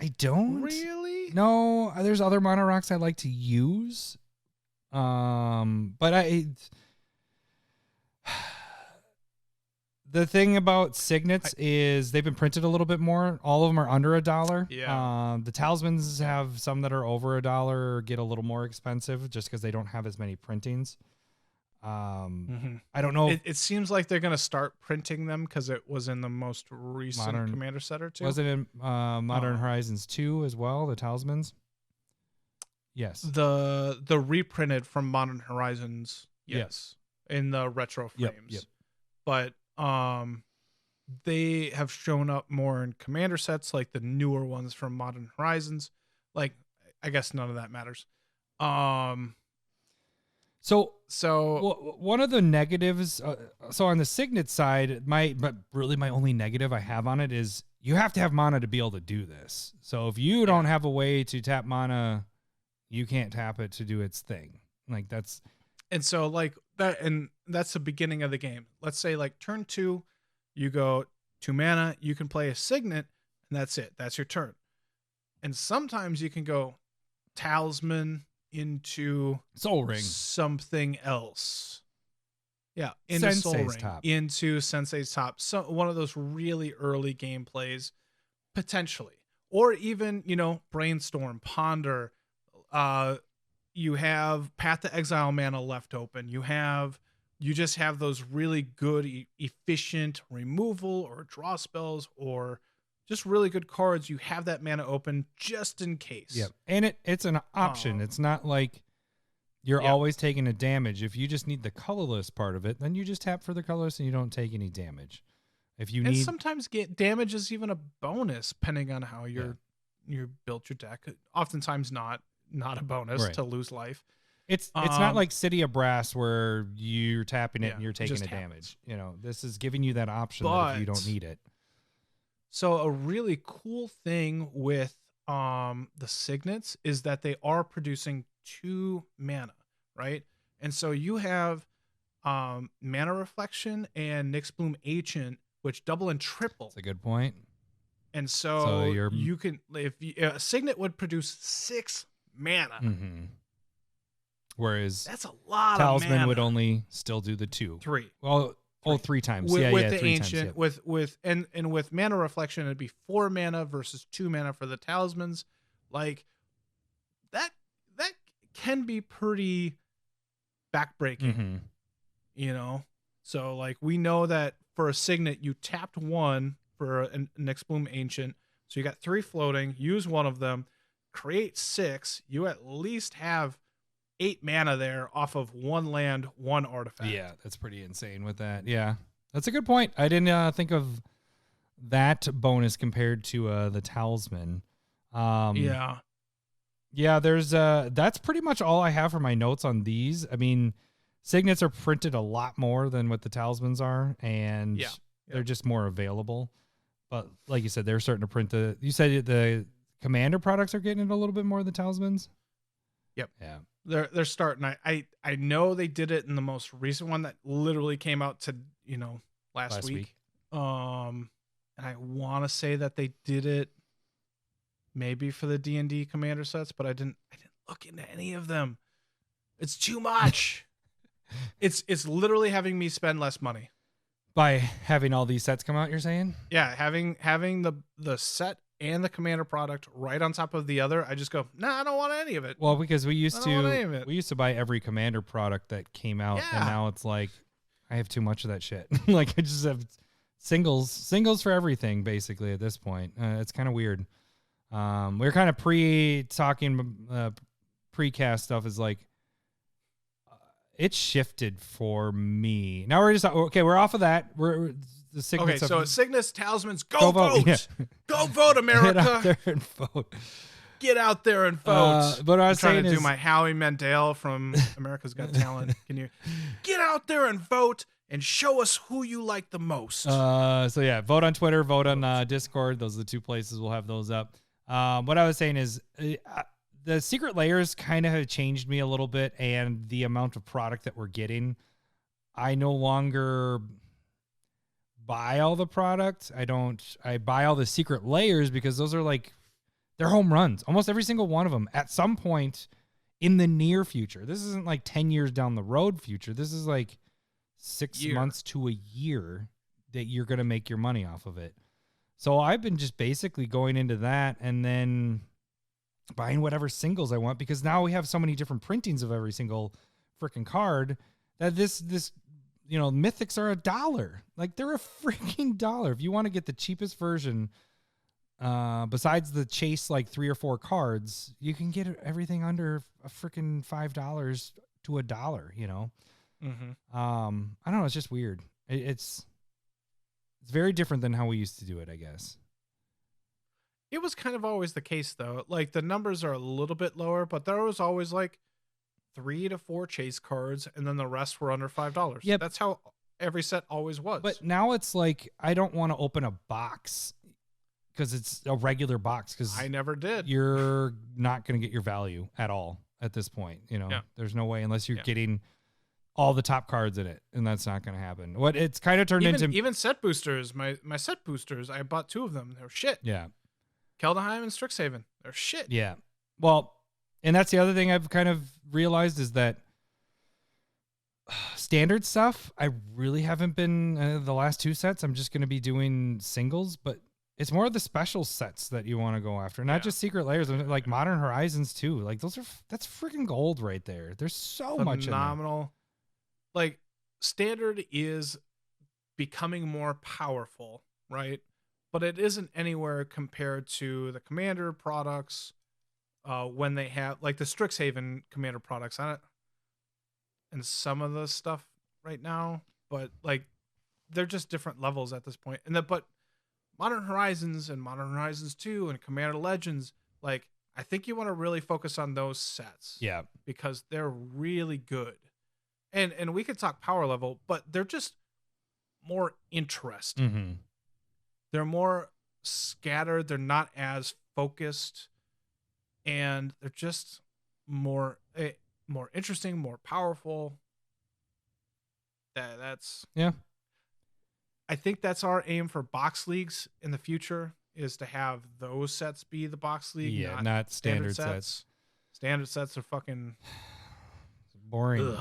Speaker 1: I don't.
Speaker 2: Really?
Speaker 1: No, there's other mono rocks I like to use. But the thing about Signets is they've been printed a little bit more. All of them are under $1.
Speaker 2: Yeah.
Speaker 1: The Talismans have some that are over $1 or get a little more expensive just because they don't have as many printings. I don't know.
Speaker 2: It seems like they're going to start printing them because it was in the most recent Commander set or two.
Speaker 1: Was it in Modern Horizons 2 as well, the Talismans? Yes.
Speaker 2: The reprinted from Modern Horizons, yes. In the retro frames.
Speaker 1: Yep.
Speaker 2: But they have shown up more in Commander sets, like the newer ones from Modern Horizons. Like, I guess none of that matters.
Speaker 1: So
Speaker 2: So
Speaker 1: one of the negatives, so on the Signet side, but really my only negative I have on it is you have to have mana to be able to do this. So if you don't have a way to tap mana, you can't tap it to do its thing. Like that's,
Speaker 2: and so like that, and that's the beginning of the game. Let's say like turn 2, you go 2 mana, you can play a Signet, and that's it. That's your turn. And sometimes you can go Talisman into
Speaker 1: Soul Ring,
Speaker 2: something else. Yeah, into Soul
Speaker 1: Sensei's
Speaker 2: Ring,
Speaker 1: Top.
Speaker 2: into Sensei's Top. So one of those really early gameplays, potentially, or even Brainstorm, Ponder. You have Path to Exile mana left open. You just have those really good, efficient removal or draw spells, or just really good cards. You have that mana open just in case.
Speaker 1: Yep. And it's an option. It's not like you're always taking a damage. If you just need the colorless part of it, then you just tap for the colorless and you don't take any damage. If you need,
Speaker 2: sometimes damage is even a bonus depending on how you built your deck. Oftentimes not a bonus to lose life.
Speaker 1: It's not like City of Brass where you're tapping it and you're taking
Speaker 2: just
Speaker 1: a damage. This is giving you that option that if you don't need it.
Speaker 2: So a really cool thing with the Signets is that they are producing 2 mana, right? And so you have Mana Reflection and Nyxbloom Ancient, which double and triple.
Speaker 1: That's a good point.
Speaker 2: And so you can, a Signet would produce 6 mana.
Speaker 1: Mm-hmm. Whereas
Speaker 2: that's a lot
Speaker 1: Talisman
Speaker 2: of mana.
Speaker 1: would only still do the 2.
Speaker 2: 3.
Speaker 1: Well, 3 times.
Speaker 2: With the
Speaker 1: 3
Speaker 2: Ancient,
Speaker 1: times,
Speaker 2: and with Mana Reflection, it'd be 4 mana versus 2 mana for the Talismans. Like that can be pretty backbreaking.
Speaker 1: Mm-hmm.
Speaker 2: So like we know that for a Signet, you tapped 1 for an Nyxbloom Ancient, so you got 3 floating. Use 1 of them, create 6. You at least have 8 mana there off of 1 land, 1 artifact.
Speaker 1: Yeah, that's pretty insane with that. Yeah, that's a good point. I didn't think of that bonus compared to the Talisman. Yeah, there's that's pretty much all I have for my notes on these. I mean, Signets are printed a lot more than what the Talismans are, and they're just more available. But like you said, they're starting to print you said the Commander products are getting it a little bit more than the Talismans?
Speaker 2: Yep.
Speaker 1: Yeah.
Speaker 2: They're starting. I know they did it in the most recent one that literally came out to last week. And I want to say that they did it maybe for the D&D commander sets, but I didn't look into any of them. It's too much. It's literally having me spend less money.
Speaker 1: By having all these sets come out, you're saying?
Speaker 2: Yeah, having the set and the commander product right on top of the other, I just go, nah, I don't want any of it.
Speaker 1: Well, because we used
Speaker 2: I don't want any of
Speaker 1: to
Speaker 2: it.
Speaker 1: buy every commander product that came out, and
Speaker 2: Yeah.
Speaker 1: now it's like I have too much of that shit. Like I just have singles for everything basically at this point. It's kind of weird. We're kind of precast stuff is like it shifted for me. Now we're just okay. We're off of that. We're the Signets.
Speaker 2: Okay, so Signets, Talismans,
Speaker 1: Go
Speaker 2: go
Speaker 1: vote.
Speaker 2: vote.
Speaker 1: Yeah.
Speaker 2: Go vote, America.
Speaker 1: Get out there and vote.
Speaker 2: Get out there and vote.
Speaker 1: But what I
Speaker 2: I'm
Speaker 1: was
Speaker 2: trying
Speaker 1: saying
Speaker 2: to do
Speaker 1: is,
Speaker 2: my Howie Mandel from America's Got Talent. Can you get out there and vote and show us who you like the most?
Speaker 1: so yeah, vote on Twitter, vote on Discord. Those are the two places we'll have those up. What I was saying is the secret layers kind of have changed me a little bit, and the amount of product that we're getting. I no longer buy all the product. I buy all the secret layers because those are like, they're home runs. Almost every single one of them at some point in the near future. This isn't like 10 years down the road future. This is like 6 months to a year that you're going to make your money off of it. So I've been just basically going into that and then buying whatever singles I want, because now we have so many different printings of every single freaking card that this mythics are $1. Like they're a freaking $1. If you want to get the cheapest version, besides the chase like 3 or 4 cards, you can get everything under a freaking $5 to $1, you know?
Speaker 2: Mm-hmm.
Speaker 1: I don't know. It's just weird. It's very different than how we used to do it, I guess.
Speaker 2: It was kind of always the case, though. Like, the numbers are a little bit lower, but there was always, like, 3 to 4 chase cards, and then the rest were under $5.
Speaker 1: Yep.
Speaker 2: That's how every set always was.
Speaker 1: But now it's like, I don't want to open a box because it's a regular box, because
Speaker 2: I never did.
Speaker 1: You're not going to get your value at all at this point. You know, There's no way unless you're getting all the top cards in it, and that's not going to happen. What it's kind of turned into...
Speaker 2: Even set boosters, my set boosters, I bought 2 of them. They're shit.
Speaker 1: Yeah.
Speaker 2: Keldheim and Strixhaven. They're shit.
Speaker 1: Yeah. Well, and that's the other thing I've kind of realized is that standard stuff, I really haven't been the last 2 sets. I'm just going to be doing singles, but it's more of the special sets that you want to go after, not just secret layers, like Modern Horizons too. Like that's freaking gold right there. There's so much in there.
Speaker 2: Phenomenal. Like, standard is becoming more powerful, right? But it isn't anywhere compared to the commander products when they have, like, the Strixhaven commander products and some of the stuff right now, but like they're just different levels at this point. But Modern Horizons and Modern Horizons 2 and Commander Legends, like, I think you want to really focus on those sets.
Speaker 1: Yeah.
Speaker 2: Because they're really good. And we could talk power level, but they're just more interesting.
Speaker 1: Mm-hmm.
Speaker 2: They're more scattered. They're not as focused, and they're just more interesting, more powerful. That's I think that's our aim for box leagues in the future, is to have those sets be the box league.
Speaker 1: Yeah, not standard sets.
Speaker 2: Standard sets are fucking
Speaker 1: boring.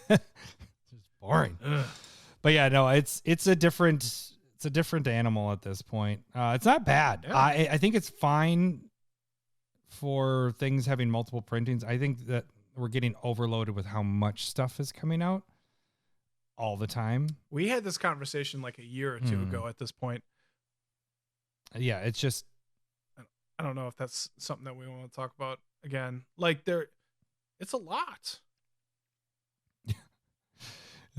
Speaker 1: Just boring.
Speaker 2: Ugh.
Speaker 1: But yeah, no, it's a different animal at this point. It's not bad.
Speaker 2: Yeah.
Speaker 1: I think it's fine for things having multiple printings. I think that we're getting overloaded with how much stuff is coming out all the time.
Speaker 2: We had this conversation like a year or 2 ago at this point.
Speaker 1: Yeah, it's just,
Speaker 2: I don't know if that's something that we want to talk about again. Like, it's a lot.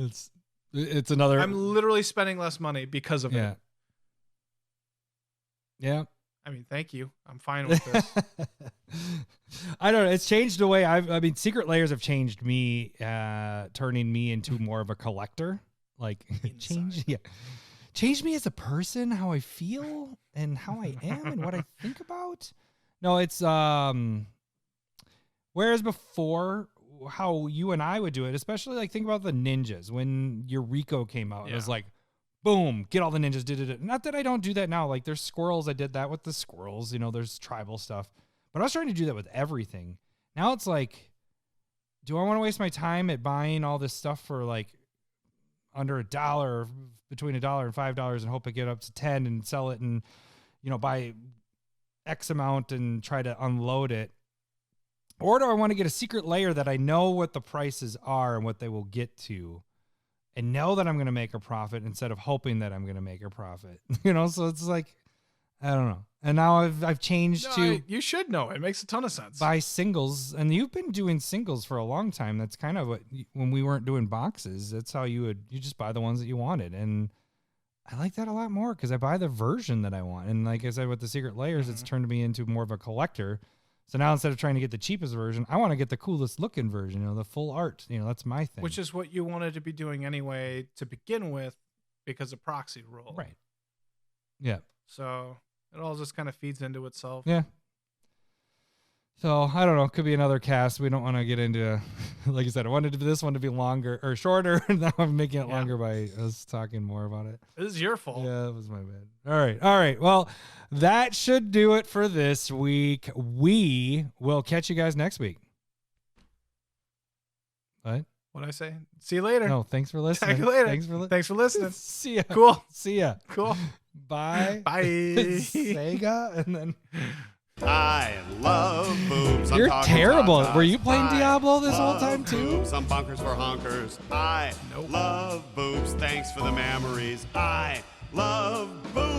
Speaker 1: It's another.
Speaker 2: I'm literally spending less money because of it.
Speaker 1: Yeah.
Speaker 2: I mean, thank you. I'm fine with this.
Speaker 1: I don't know. It's changed the way I mean, secret layers have changed me, turning me into more of a collector. Like, changed me as a person, how I feel and how I am and what I think about. No, it's whereas before, how you and I would do it, especially like think about the ninjas when Eureka came out. It was like, boom, get all the ninjas. Did it. Not that I don't do that now. Like there's squirrels. I did that with the squirrels. You know, there's tribal stuff. But I was trying to do that with everything. Now it's like, do I want to waste my time at buying all this stuff for like under $1, between $1 and $5, and hope I get up to 10 and sell it and, you know, buy X amount and try to unload it? Or do I want to get a secret layer that I know what the prices are and what they will get to, and know that I'm going to make a profit instead of hoping that I'm going to make a profit? You know, so it's like, I don't know. And now I've changed to
Speaker 2: you should know. It makes a ton of sense.
Speaker 1: buy singles, and you've been doing singles for a long time. That's kind of what, when we weren't doing boxes, that's how you just buy the ones that you wanted. And I like that a lot more because I buy the version that I want. And like I said, with the secret layers, it's turned me into more of a collector. So now instead of trying to get the cheapest version, I want to get the coolest looking version, you know, the full art. You know, that's my thing.
Speaker 2: Which is what you wanted to be doing anyway to begin with because of proxy rule.
Speaker 1: Right. Yeah.
Speaker 2: So it all just kind of feeds into itself.
Speaker 1: Yeah. So I don't know. Could be another cast. We don't want to get into, like I said, I wanted this one to be longer or shorter. Now I'm making it longer by us talking more about it.
Speaker 2: This is your fault.
Speaker 1: Yeah, that was my bad. All right. All right. Well, that should do it for this week. We will catch you guys next week. What?
Speaker 2: What'd I say? See you later.
Speaker 1: No, thanks for listening.
Speaker 2: Talk to you later.
Speaker 1: Thanks for listening.
Speaker 2: See
Speaker 1: See
Speaker 2: ya.
Speaker 1: ya.
Speaker 2: Cool.
Speaker 1: See ya.
Speaker 2: Cool.
Speaker 1: Bye.
Speaker 2: Bye.
Speaker 1: Sega, and then
Speaker 6: I love boobs.
Speaker 1: you're
Speaker 6: I'm talking
Speaker 1: terrible.
Speaker 6: tatas.
Speaker 1: Were you playing
Speaker 6: I
Speaker 1: Diablo this whole
Speaker 6: love
Speaker 1: time too?
Speaker 6: boobs. I'm bunkers for honkers. I love boobs. Thanks for the memories. I love boobs.